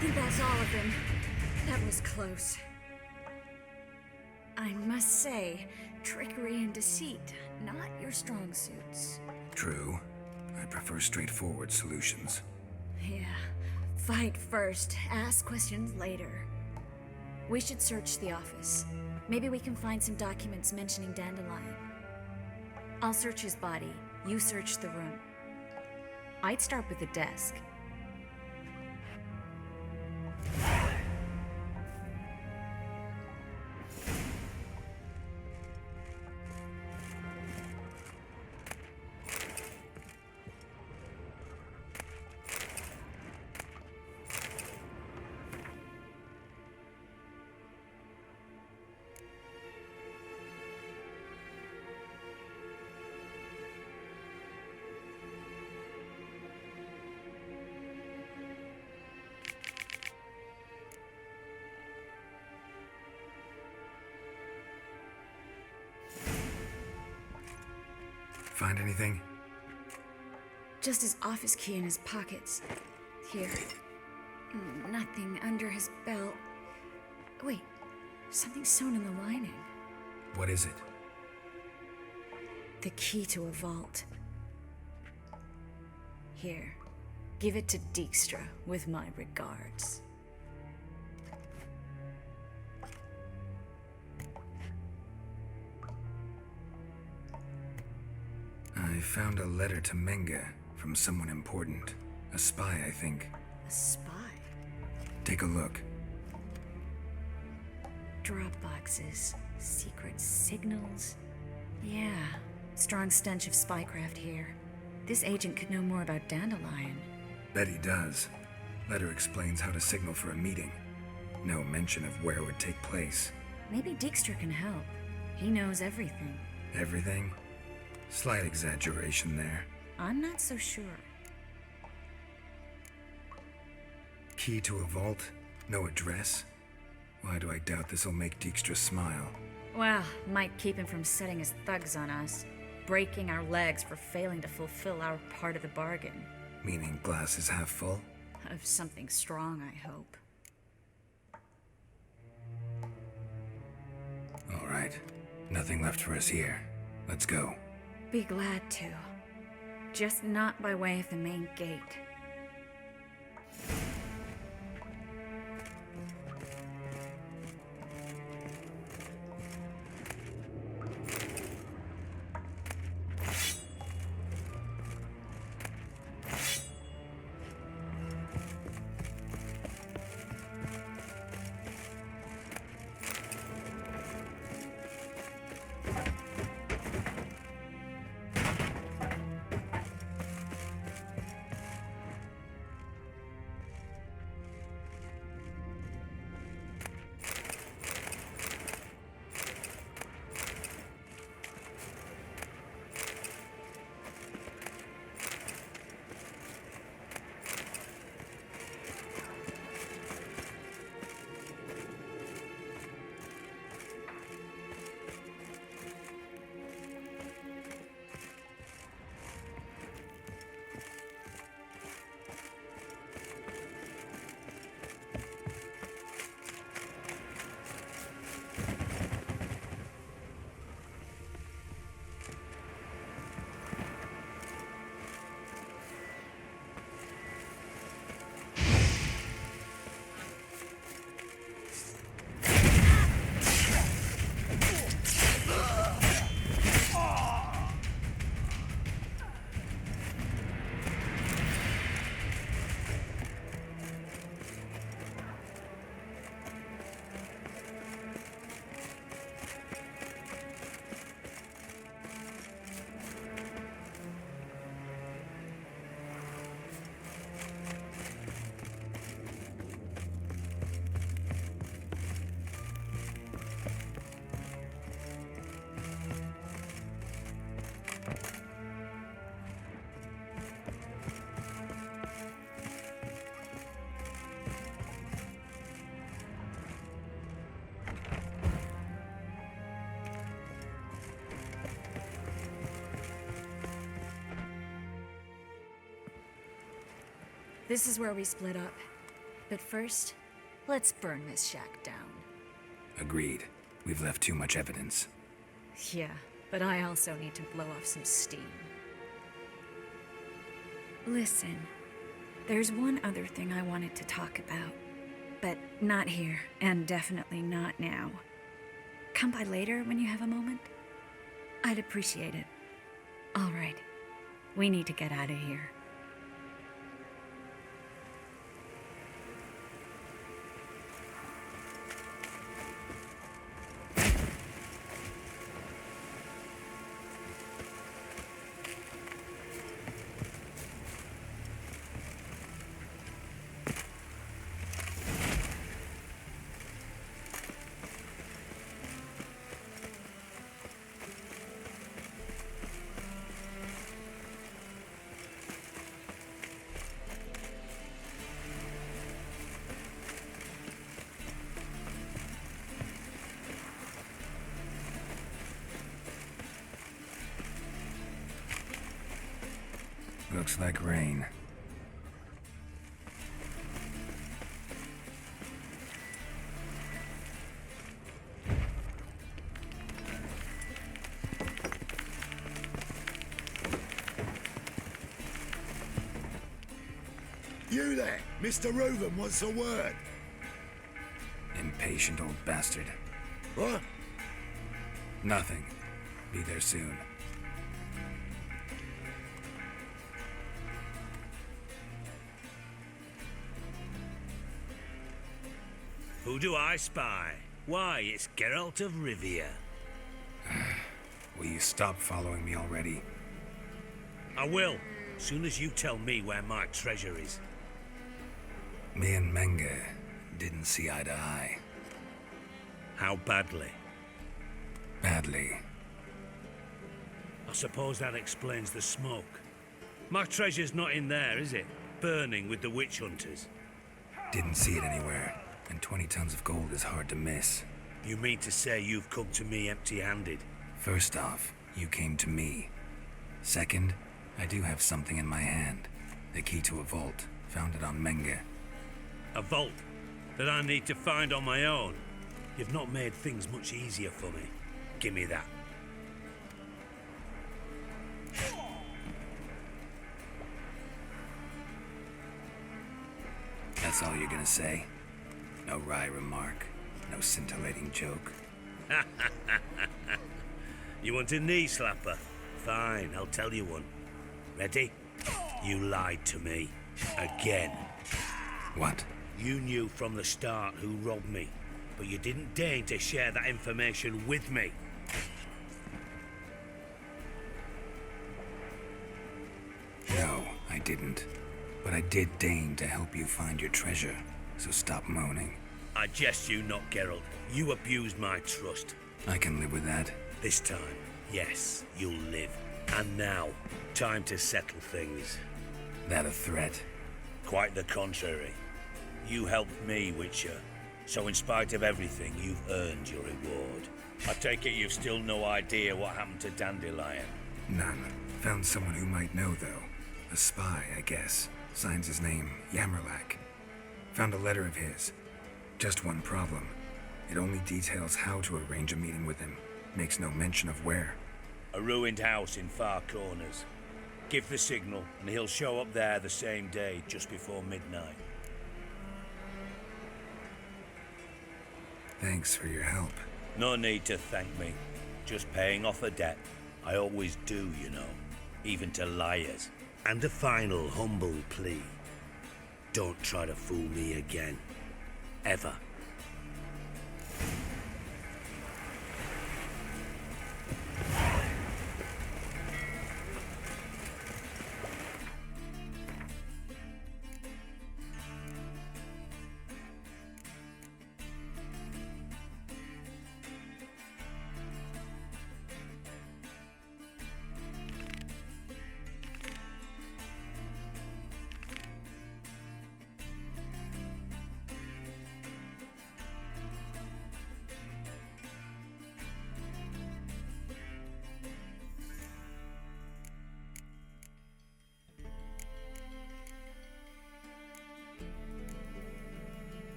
think that's all of them. That was close. I must say, trickery and deceit, not your strong suits. True. I prefer straightforward solutions. Yeah. Fight first, ask questions later. We should search the office. Maybe we can find some documents mentioning Dandelion. I'll search his body, you search the room. I'd start with the desk. Find anything? Just his office key in his pockets. Here. Nothing under his belt. Wait, something sewn in the lining. What is it? The key to a vault. Here, give it to Dijkstra with my regards. I found a letter to Menga from someone important. A spy, I think. A spy? Take a look. Drop boxes, secret signals. Yeah, strong stench of spycraft here. This agent could know more about Dandelion. Bet he does. Letter explains how to signal for a meeting. No mention of where it would take place. Maybe Dijkstra can help. He knows everything. Everything? Slight exaggeration there. I'm not so sure. Key to a vault? No address? Why do I doubt this'll make Dijkstra smile? Well, might keep him from setting his thugs on us. Breaking our legs for failing to fulfill our part of the bargain. Meaning glass is half full? Of something strong, I hope. All right. Nothing left for us here. Let's go. Be glad to. Just not by way of the main gate. This is where we split up. But first, let's burn this shack down. Agreed. We've left too much evidence. Yeah, but I also need to blow off some steam. Listen, there's one other thing I wanted to talk about. But not here, and definitely not now. Come by later when you have a moment? I'd appreciate it. All right. We need to get out of here. Looks like rain. You there, Mr. Reuven wants a word. Impatient old bastard. What? Nothing. Be there soon. Who do I spy? Why, it's Geralt of Rivia. Will you stop following me already? I will, soon as you tell me where my treasure is. Me and Menge didn't see eye to eye. How badly? Badly. I suppose that explains the smoke. My treasure's not in there, is it? Burning with the witch hunters. Didn't see it anywhere, and 20 tons of gold is hard to miss. You mean to say you've come to me empty-handed? First off, you came to me. Second, I do have something in my hand. The key to a vault. Found it on Menge. A vault that I need to find on my own? You've not made things much easier for me. Give me that. That's all you're gonna say? No wry remark? No scintillating joke? You want a knee slapper? Fine, I'll tell you one. Ready? You lied to me. Again. What? You knew from the start who robbed me, but you didn't deign to share that information with me. No, I didn't. But I did deign to help you find your treasure, so stop moaning. I jest you not, Geralt. You abused my trust. I can live with that. This time, yes, you'll live. And now, time to settle things. That a threat? Quite the contrary. You helped me, Witcher. So in spite of everything, you've earned your reward. I take it you've still no idea what happened to Dandelion? None. Found someone who might know, though. A spy, I guess. Signs his name, Yamerlak. Found a letter of his. Just one problem. It only details how to arrange a meeting with him. Makes no mention of where. A ruined house in Far Corners. Give the signal, and he'll show up there the same day, just before midnight. Thanks for your help. No need to thank me. Just paying off a debt. I always do, you know. Even to liars. And a final humble plea. Don't try to fool me again. Ever.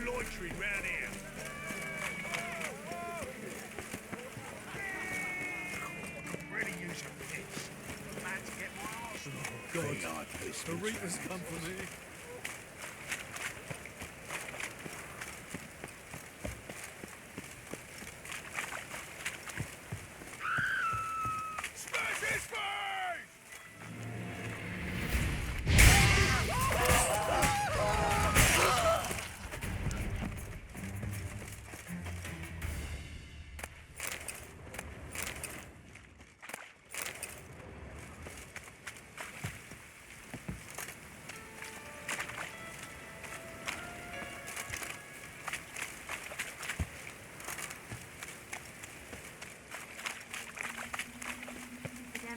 loitering round here. Really use your piss. Man to get my arse. Oh, God. The Reapers come for me. Smash his face!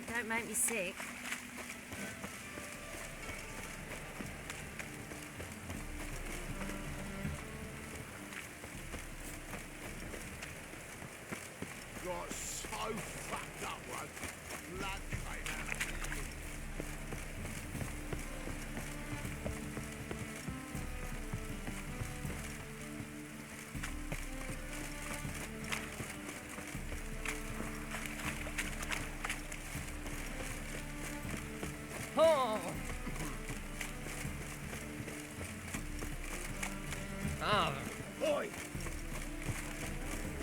Don't make me sick. Got so fucked up once. Blood came out of me. Oh! Ah! Oi!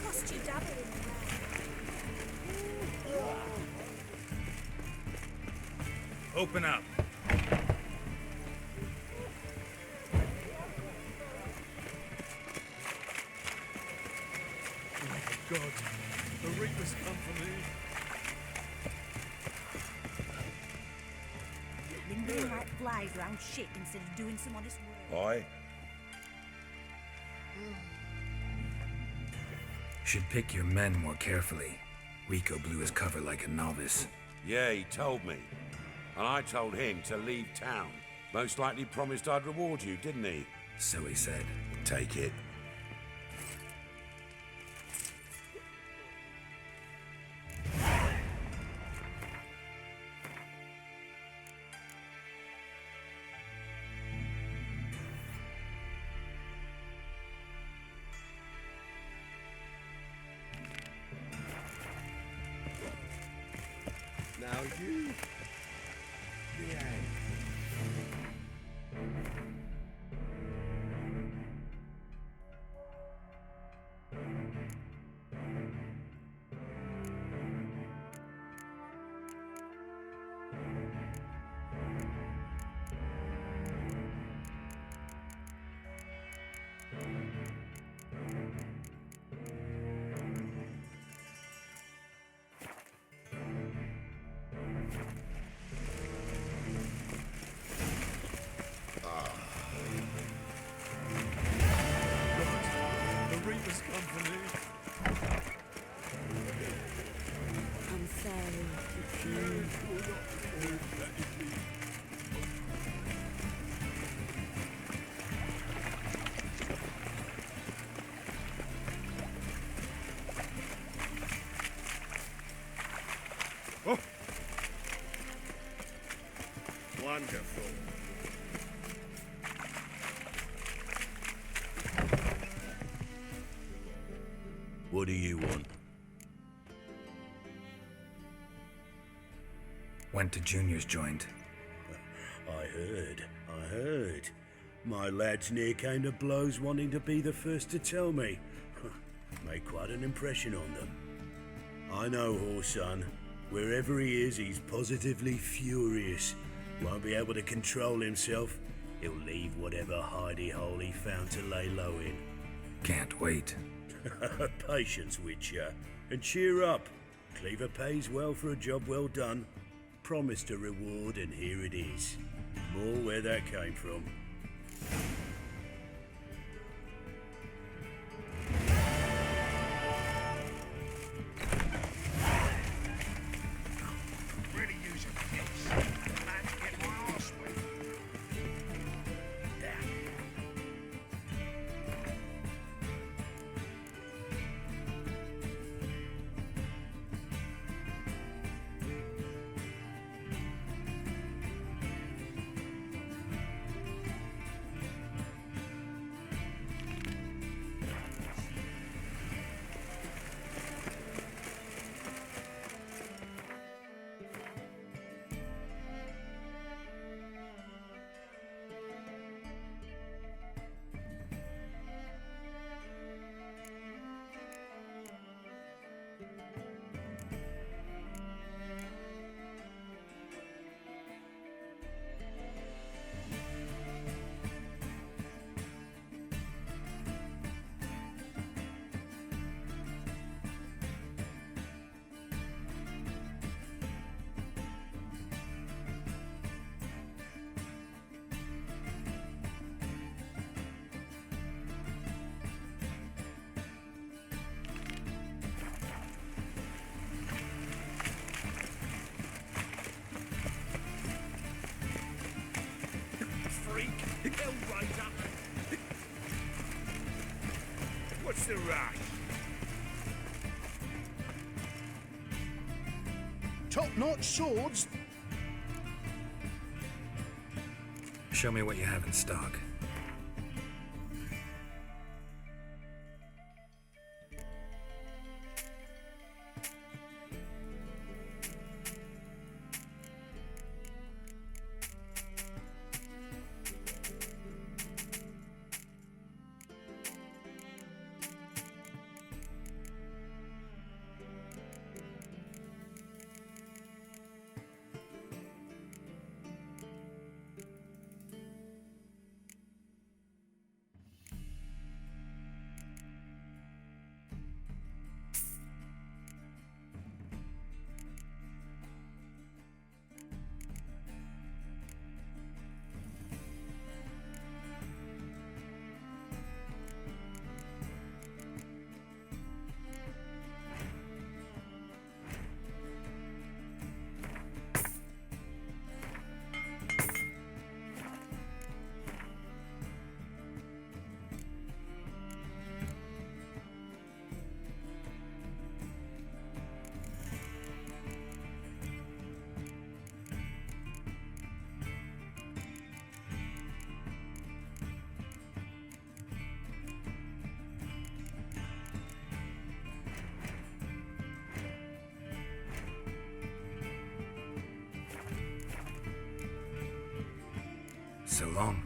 Cost you double in the round. Open up. Oh my God. The Reapers come for me. Lingering like flies round shit instead of doing some honest work. Aye. Should pick your men more carefully. Rico blew his cover like a novice. Yeah, he told me. And I told him to leave town. Most likely promised I'd reward you, didn't he? So he said. Take it. Now you. Yeah. The Reapers come for me. I'm Oh. Wonderful. What do you want? Went to Junior's joint. I heard. My lads near came to blows wanting to be the first to tell me. Made quite an impression on them. I know Horson. Wherever he is, he's positively furious. Won't be able to control himself. He'll leave whatever hidey hole he found to lay low in. Can't wait. Patience, Witcher. And cheer up. Cleaver pays well for a job well done. Promised a reward, and here it is. More where that came from. Really use your piss. Man to get my arse wet. Hellraiser! What's the rush? Top-notch swords? Show me what you have in stock. So long.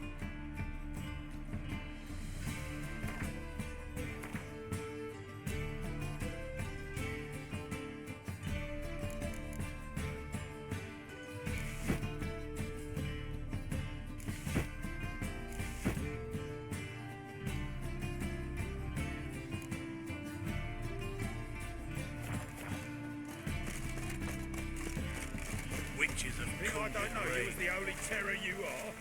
Witches of I don't know you was the only terror you are.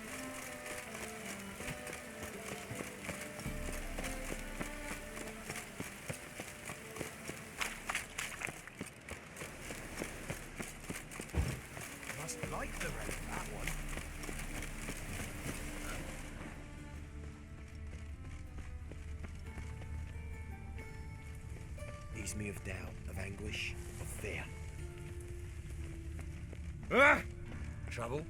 Must like the red, that one. Ease me of doubt, of anguish, of fear. Ah! Trouble?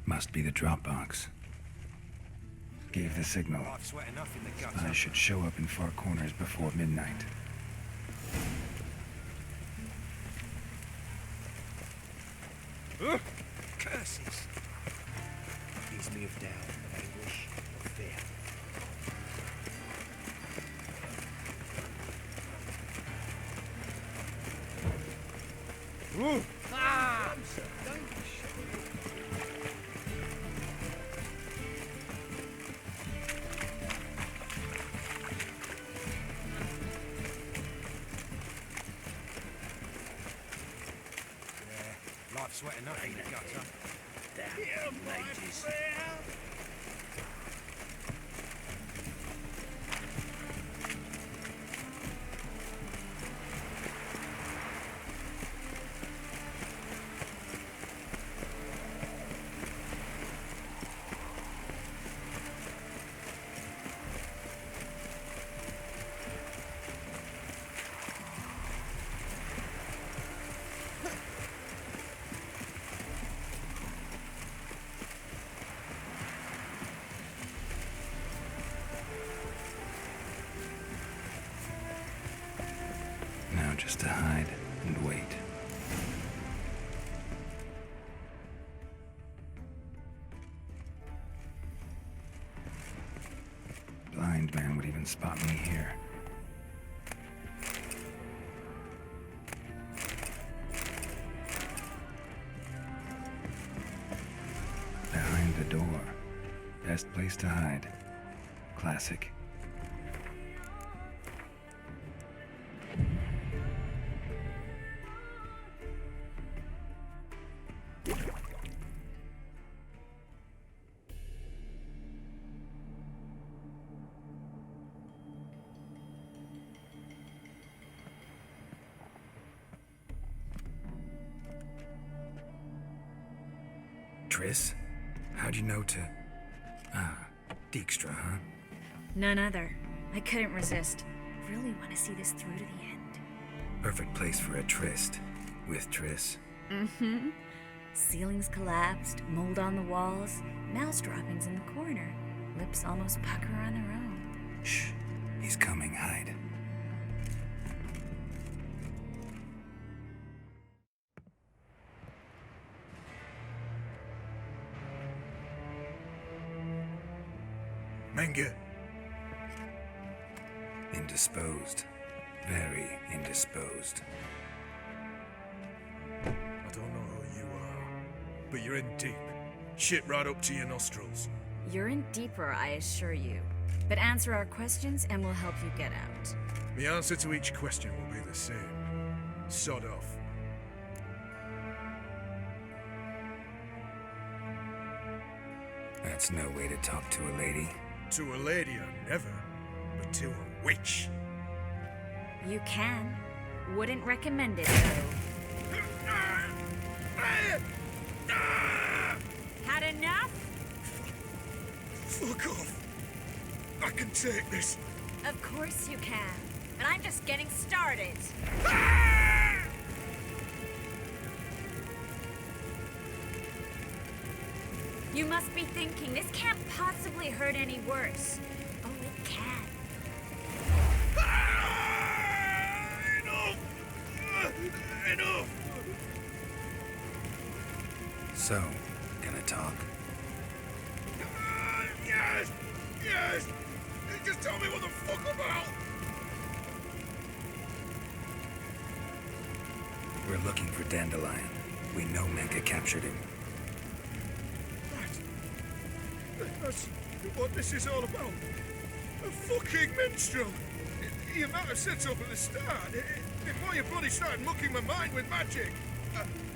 Must be the drop box. Gave the signal. I've sweat enough in the guts. I should show up in Far Corners before midnight. Curses! Ease me of doubt, of anguish, of fear. Ooh. Ah! I've sweat enough in the guts, huh? Damn mages. Now just to hide and wait. Blind man would even spot me here. Behind the door. Best place to hide. Classic. Triss? How'd you know to... Ah, Dijkstra, huh? None other. I couldn't resist. Really want to see this through to the end. Perfect place for a tryst. With Triss. Mm-hmm. Ceilings collapsed, mold on the walls, mouse droppings in the corner. Lips almost pucker on their own. Shh. He's coming. Hide. Menge. Indisposed. Very indisposed. I don't know who you are, but you're in deep. Shit right up to your nostrils. You're in deeper, I assure you. But answer our questions and we'll help you get out. The answer to each question will be the same. Sod off. That's no way to talk to a lady. To a lady, I never. But to a witch. You can. Wouldn't recommend it, though. Had enough? Fuck off. I can take this. Of course you can. But I'm just getting started. You must be thinking, this can't possibly hurt any worse. Oh, it can. Enough! So, gonna talk? Yes! Yes! Just tell me what the fuck about! We're looking for Dandelion. We know Menge captured him. That's what this is all about. A fucking minstrel! You might have said so from the start. Before you bloody started mucking my mind with magic.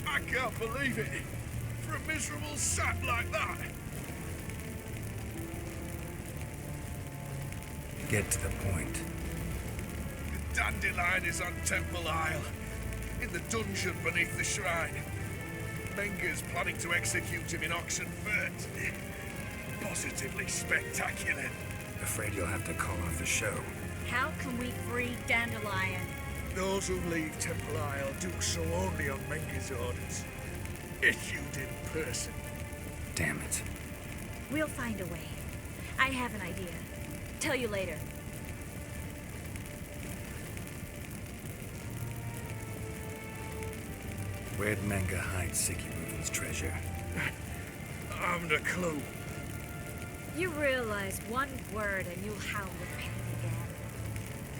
I can't believe it. For a miserable sap like that. Get to the point. The Dandelion is on Temple Isle. In the dungeon beneath the shrine. Menge's planning to execute him in Oxenfurt. Positively spectacular. Afraid you'll have to call off the show. How can we free Dandelion? Those who leave Temple Isle do so only on Menge's orders. Issued in person. Damn it. We'll find a way. I have an idea. Tell you later. Where'd Menge hide Sikiruvin's treasure? I haven't a clue. You realize one word and you'll howl with pain again.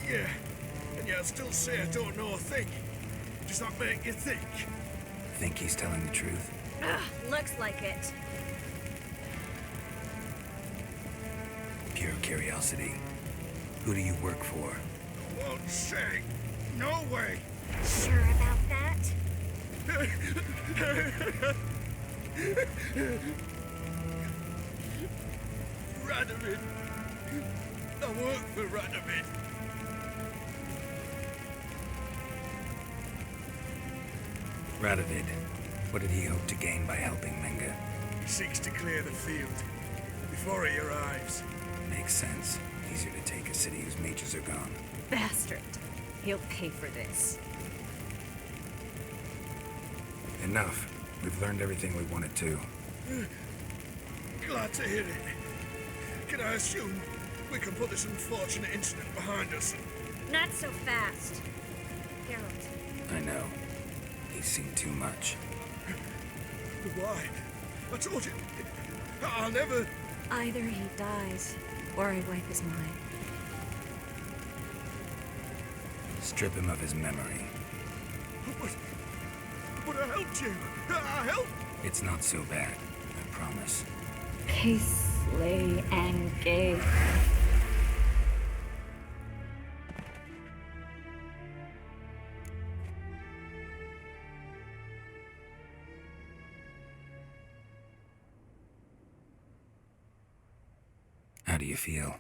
Yeah, and yet I'll still say I don't know a thing. Does that make you think? Think he's telling the truth? Ugh, looks like it. Pure curiosity. Who do you work for? I won't say. No way. Sure about that? Radovid. I work for Radovid. Radovid. What did he hope to gain by helping Menge? He seeks to clear the field before he arrives. Makes sense. Easier to take a city whose mages are gone. Bastard. He'll pay for this. Enough. We've learned everything we wanted to. Glad to hear it. Can I assume we can put this unfortunate incident behind us? Not so fast. Geralt. I know. He's seen too much. Why? I told you. I'll never... Either he dies, or I wipe his mind. Strip him of his memory. But I helped you. I helped. It's not so bad. I promise. Case, lay, and gay. How do you feel?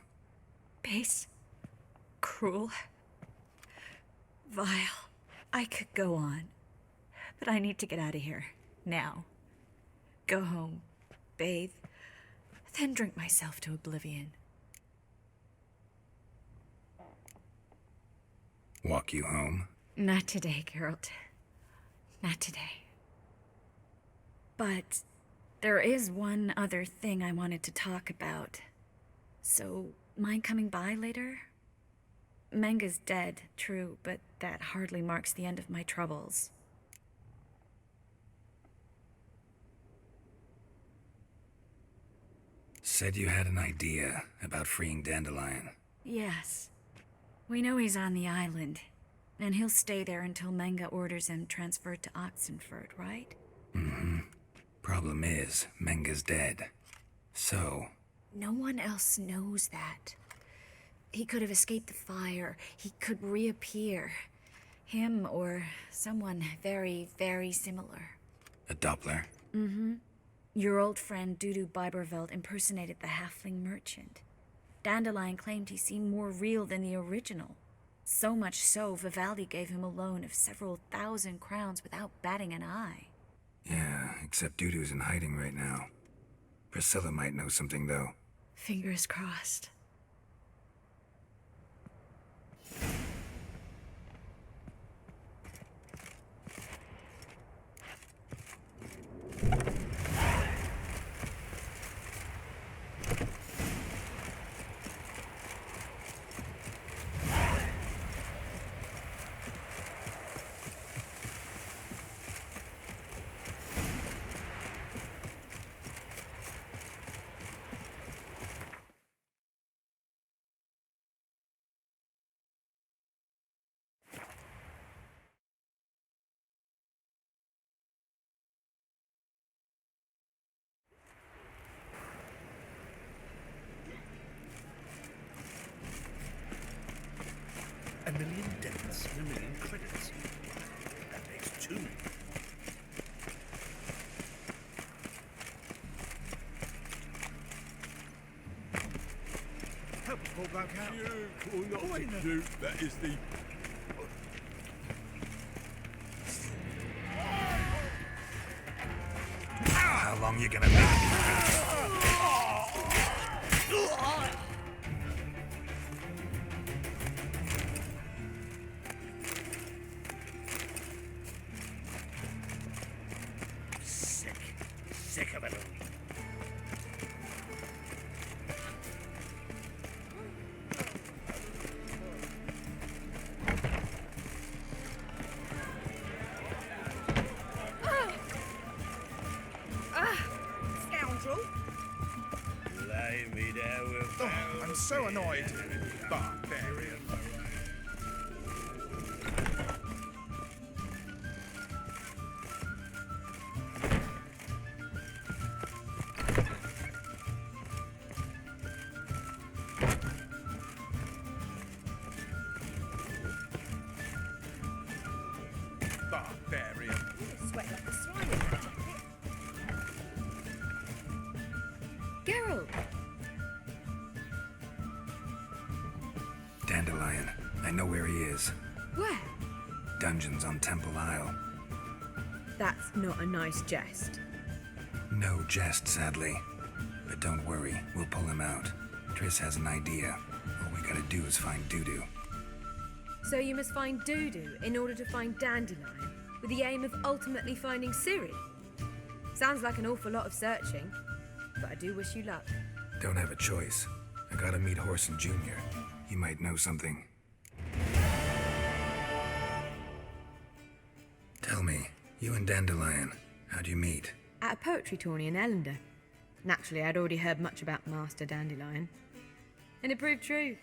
Base. Cruel. Vile. I could go on. But I need to get out of here. Now. go home, bathe, then drink myself to oblivion. Walk you home? Not today, Geralt. Not today. But there is one other thing I wanted to talk about. So, mind coming by later? Menga's dead, true, but that hardly marks the end of my troubles. Said you had an idea about freeing Dandelion. Yes. We know he's on the island, and he'll stay there until Menga orders him transferred to Oxenford, right? Mm-hmm. Problem is, Menga's dead. So... No one else knows that. He could have escaped the fire. He could reappear. Him or someone very, very similar. A Doppler? Mm-hmm. Your old friend Dudu Biberveld impersonated the halfling merchant. Dandelion claimed he seemed more real than the original. So much so, Vivaldi gave him a loan of several thousand crowns without batting an eye. Yeah, except Dudu's in hiding right now. Priscilla might know something, though. Fingers crossed. A million deaths and a million credits. That makes 2. Help us pull back out. Or not to do, that is the... How long you gonna be? Sick of it all. Scoundrel! Lay me there with... Oh, I'm so annoyed. Barbarian. Barbarian. Sweat like a swine in that jacket. Geralt! Dandelion. I know where he is. Where? Dungeons on Temple Isle. That's not a nice jest. No jest, sadly. But don't worry, we'll pull him out. Triss has an idea. All we gotta do is find Dudu. So you must find Dudu in order to find Dandelion, with the aim of ultimately finding Ciri? Sounds like an awful lot of searching, but I do wish you luck. Don't have a choice. I gotta meet Horson Jr. He might know something. Tell me, you and Dandelion, how'd you meet? At a poetry tourney in Ellender. Naturally, I'd already heard much about Master Dandelion. And it proved true.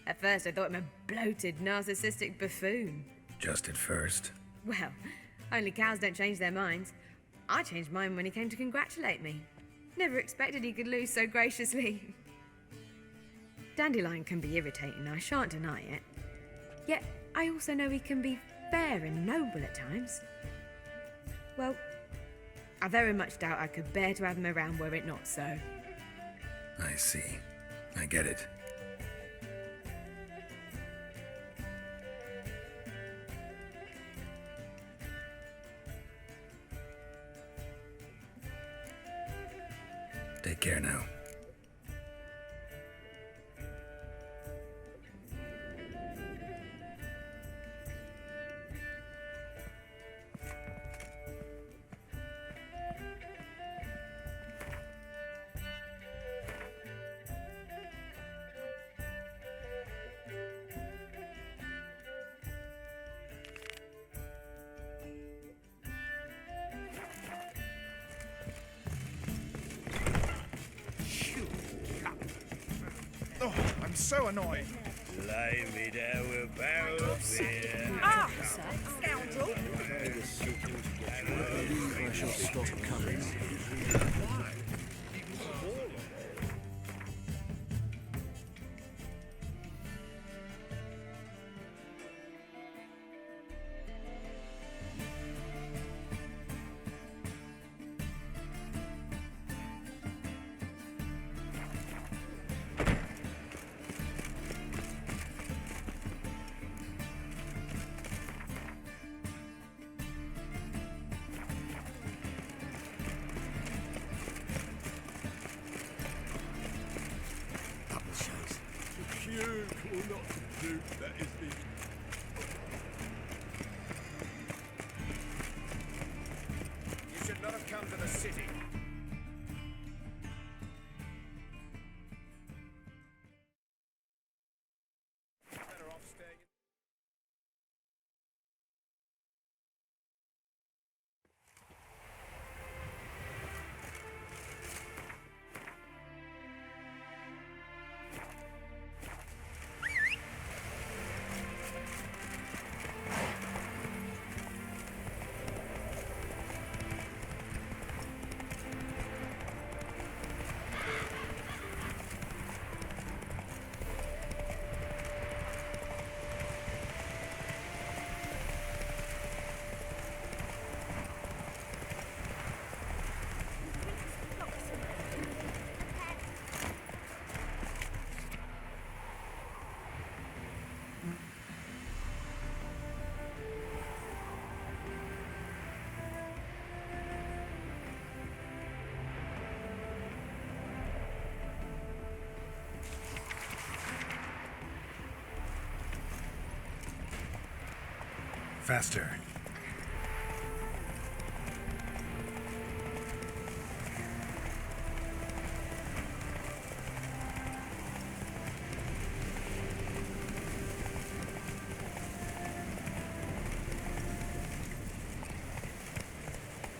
At first, I thought him a bloated, narcissistic buffoon. Just at first. Well, only cows don't change their minds. I changed mine when he came to congratulate me. Never expected he could lose so graciously. Dandelion can be irritating, I shan't deny it. Yet, I also know he can be fair and noble at times. Well, I very much doubt I could bear to have him around were it not so. I see. I get it. Take care now. Oh, I'm so annoyed. Lay me down with a barrel of beer. Ah, scoundrel. I shall stop coming. You should not have come to the city. Better off staying in. Faster.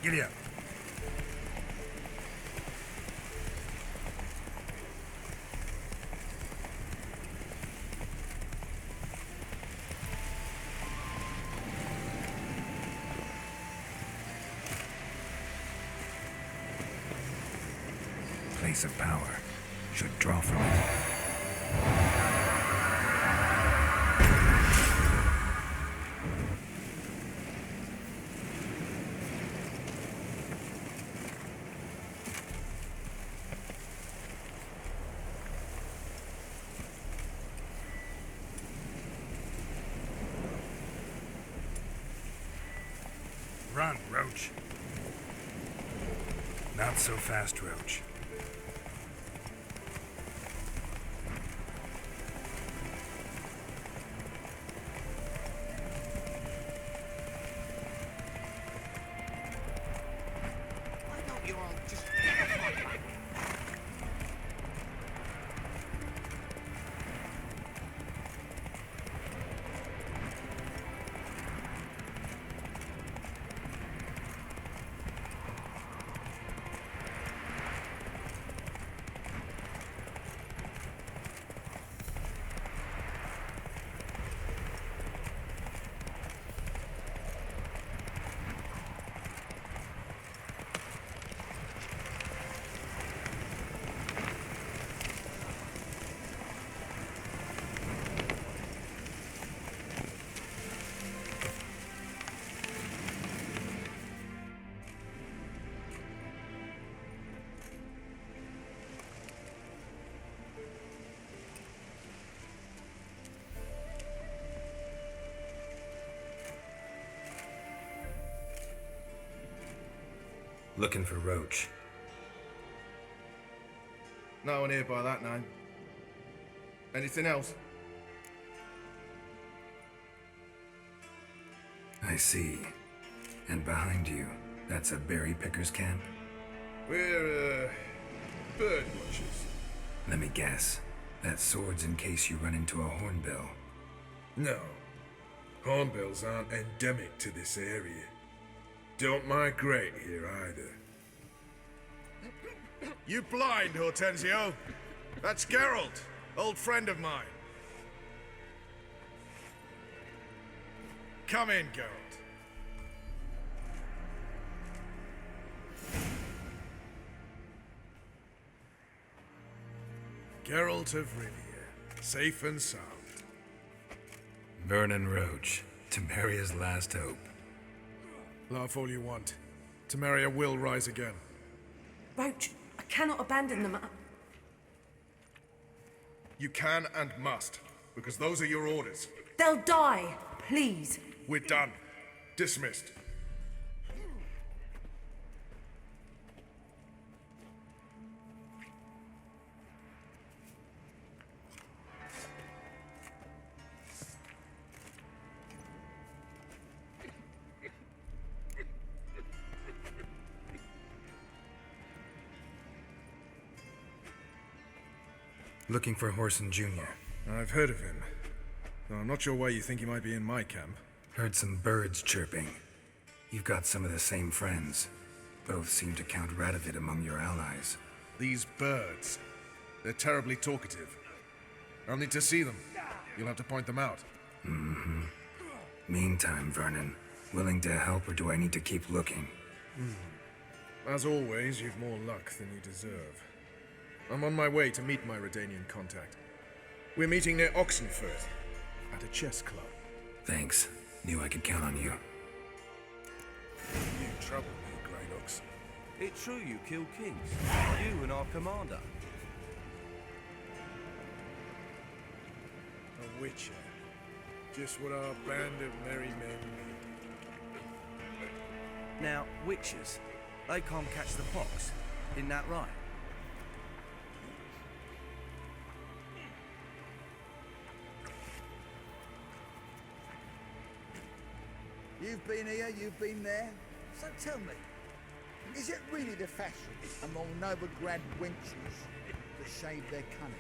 Giddy up. Place of power should draw from it. Run, Roach. Not so fast, Roach. Why don't you all just get the fuck back? Looking for Roach. No one here by that name. Anything else? I see. And behind you, that's a berry picker's camp? We're, bird watchers. Let me guess. That sword's in case you run into a hornbill. No. Hornbills aren't endemic to this area. Don't migrate here either. You blind, Hortensio? That's Geralt, old friend of mine. Come in, Geralt. Geralt of Rivia, safe and sound. Vernon Roach, Temeria's last hope. Laugh all you want. Temeria will rise again. Roach, I cannot abandon them. You can and must, because those are your orders. They'll die, please. We're done. Dismissed. Looking for Horson Jr. I've heard of him. Though I'm not sure why you think he might be in my camp. Heard some birds chirping. You've got some of the same friends. Both seem to count Radovid among your allies. These birds. They're terribly talkative. I'll need to see them. You'll have to point them out. Mm-hmm. Meantime, Vernon, willing to help or do I need to keep looking? As always, you've more luck than you deserve. I'm on my way to meet my Redanian contact. We're meeting near Oxenford, at a chess club. Thanks. Knew I could count on you. You trouble me, Grey Ox. It's true you killed kings. You and our commander. A witcher. Just what our band of merry men need. Now, witches, they can't catch the pox. Isn't that right? You've been here, you've been there. So tell me, is it really the fashion among Novigrad wenches to shave their cunnings?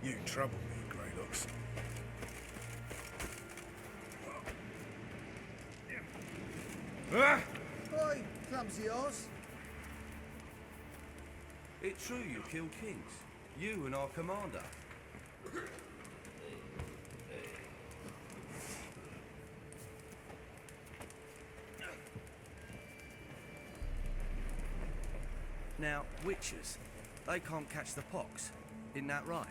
You trouble me, Greylocks. Oi, clumsy horse. It's true you killed kings. You and our commander. Now, witches, they can't catch the pox. Isn't that right?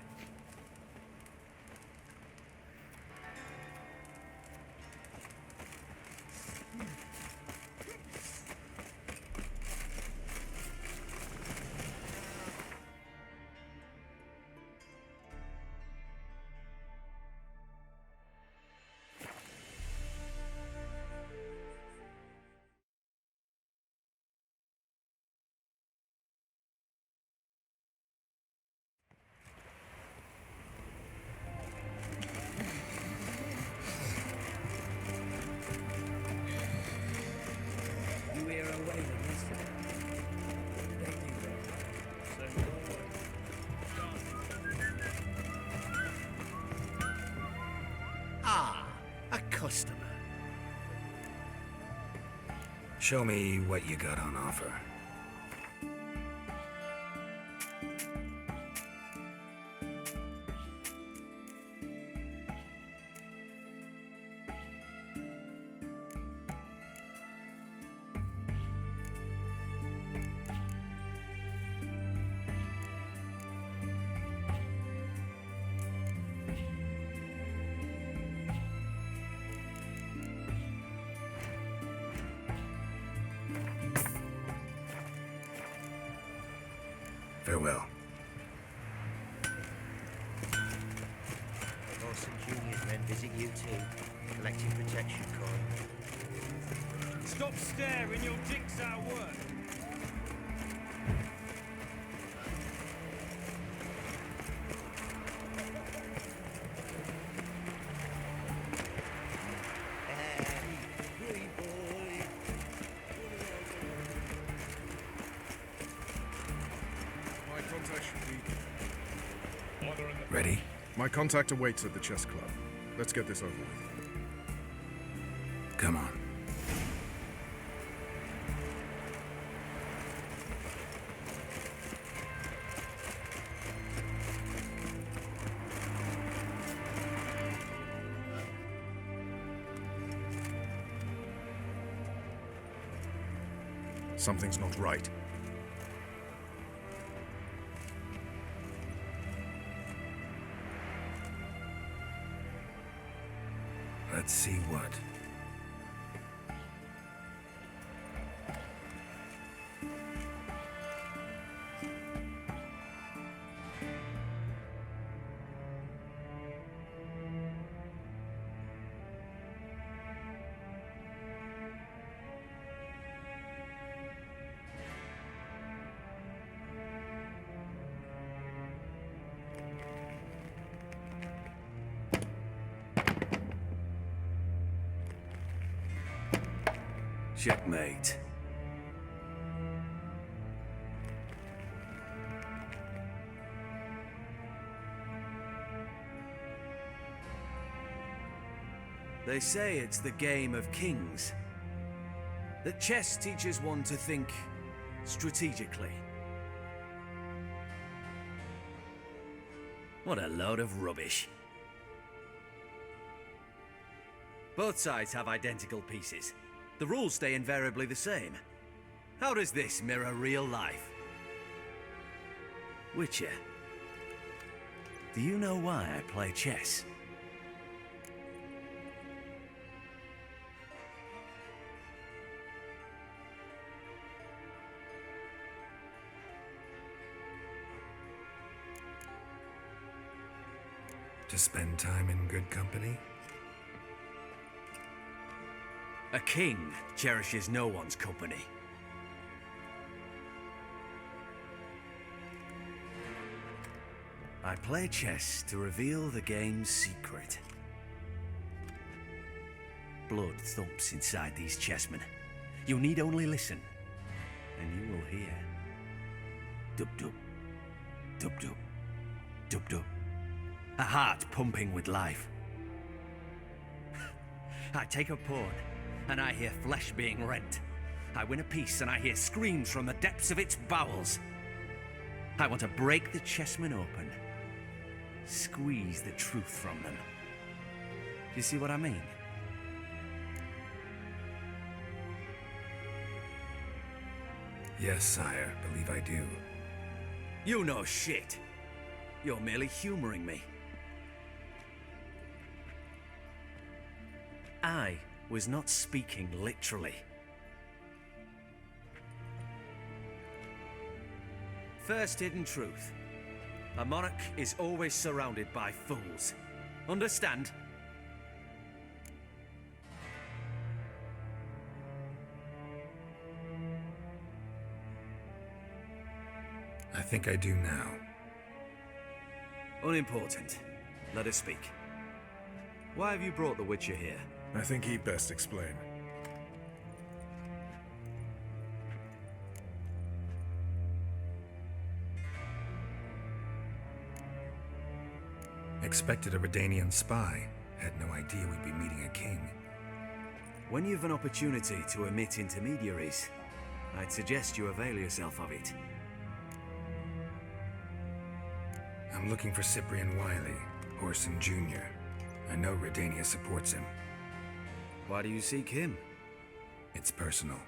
A customer. Show me what you got on offer. Most Farewell. Boss and Junior's men visit you too, collecting protection coin. Stop staring, your dick's our work. My contact should be... Ready? My contact awaits at the chess club. Let's get this over with. Come on. Something's not right. Let's see what. Checkmate. They say it's the game of kings. That chess teaches one to think strategically. What a load of rubbish. Both sides have identical pieces. The rules stay invariably the same. How does this mirror real life? Witcher, do you know why I play chess? To spend time in good company? A king cherishes no one's company. I play chess to reveal the game's secret. Blood thumps inside these chessmen. You need only listen, and you will hear. Dub-dub, dub-dub, dub-dub. A heart pumping with life. I take a pawn, and I hear flesh being rent. I win a piece, and I hear screams from the depths of its bowels. I want to break the chessmen open, squeeze the truth from them. Do you see what I mean? Yes, sire, believe I do. You know shit. You're merely humoring me. I was not speaking literally. First hidden truth. A monarch is always surrounded by fools. Understand? I think I do now. Unimportant. Let us speak. Why have you brought the Witcher here? I think he'd best explain. Expected a Redanian spy. Had no idea we'd be meeting a king. When you've an opportunity to omit intermediaries, I'd suggest you avail yourself of it. I'm looking for Cyprian Wiley, Orson Jr. I know Redania supports him. Why do you seek him? It's personal.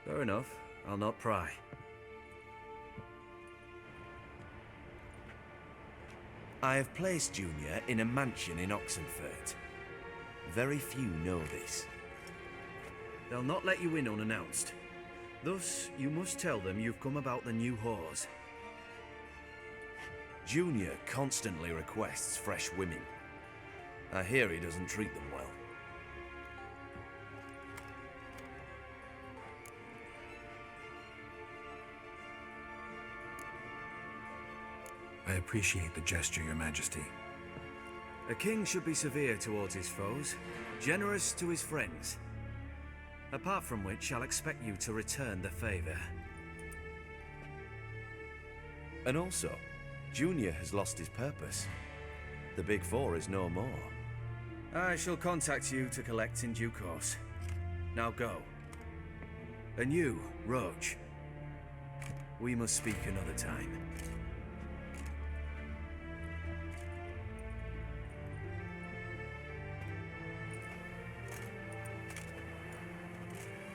Fair enough. I'll not pry. I have placed Junior in a mansion in Oxenfurt. Very few know this. They'll not let you in unannounced. Thus, you must tell them you've come about the new whores. Junior constantly requests fresh women. I hear he doesn't treat them well. I appreciate the gesture, Your Majesty. A king should be severe towards his foes, generous to his friends. Apart from which, I'll expect you to return the favor. And also, Junior has lost his purpose. The Big Four is no more. I shall contact you to collect in due course. Now go. And you, Roach. We must speak another time.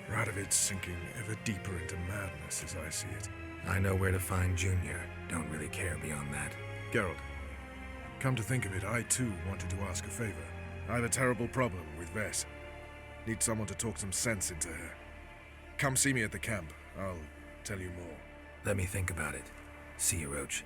Radovid's sinking ever deeper into madness as I see it. I know where to find Junior. Don't really care beyond that. Geralt, come to think of it, I too wanted to ask a favor. I have a terrible problem with Vess. Need someone to talk some sense into her. Come see me at the camp. I'll tell you more. Let me think about it. See you, Roach.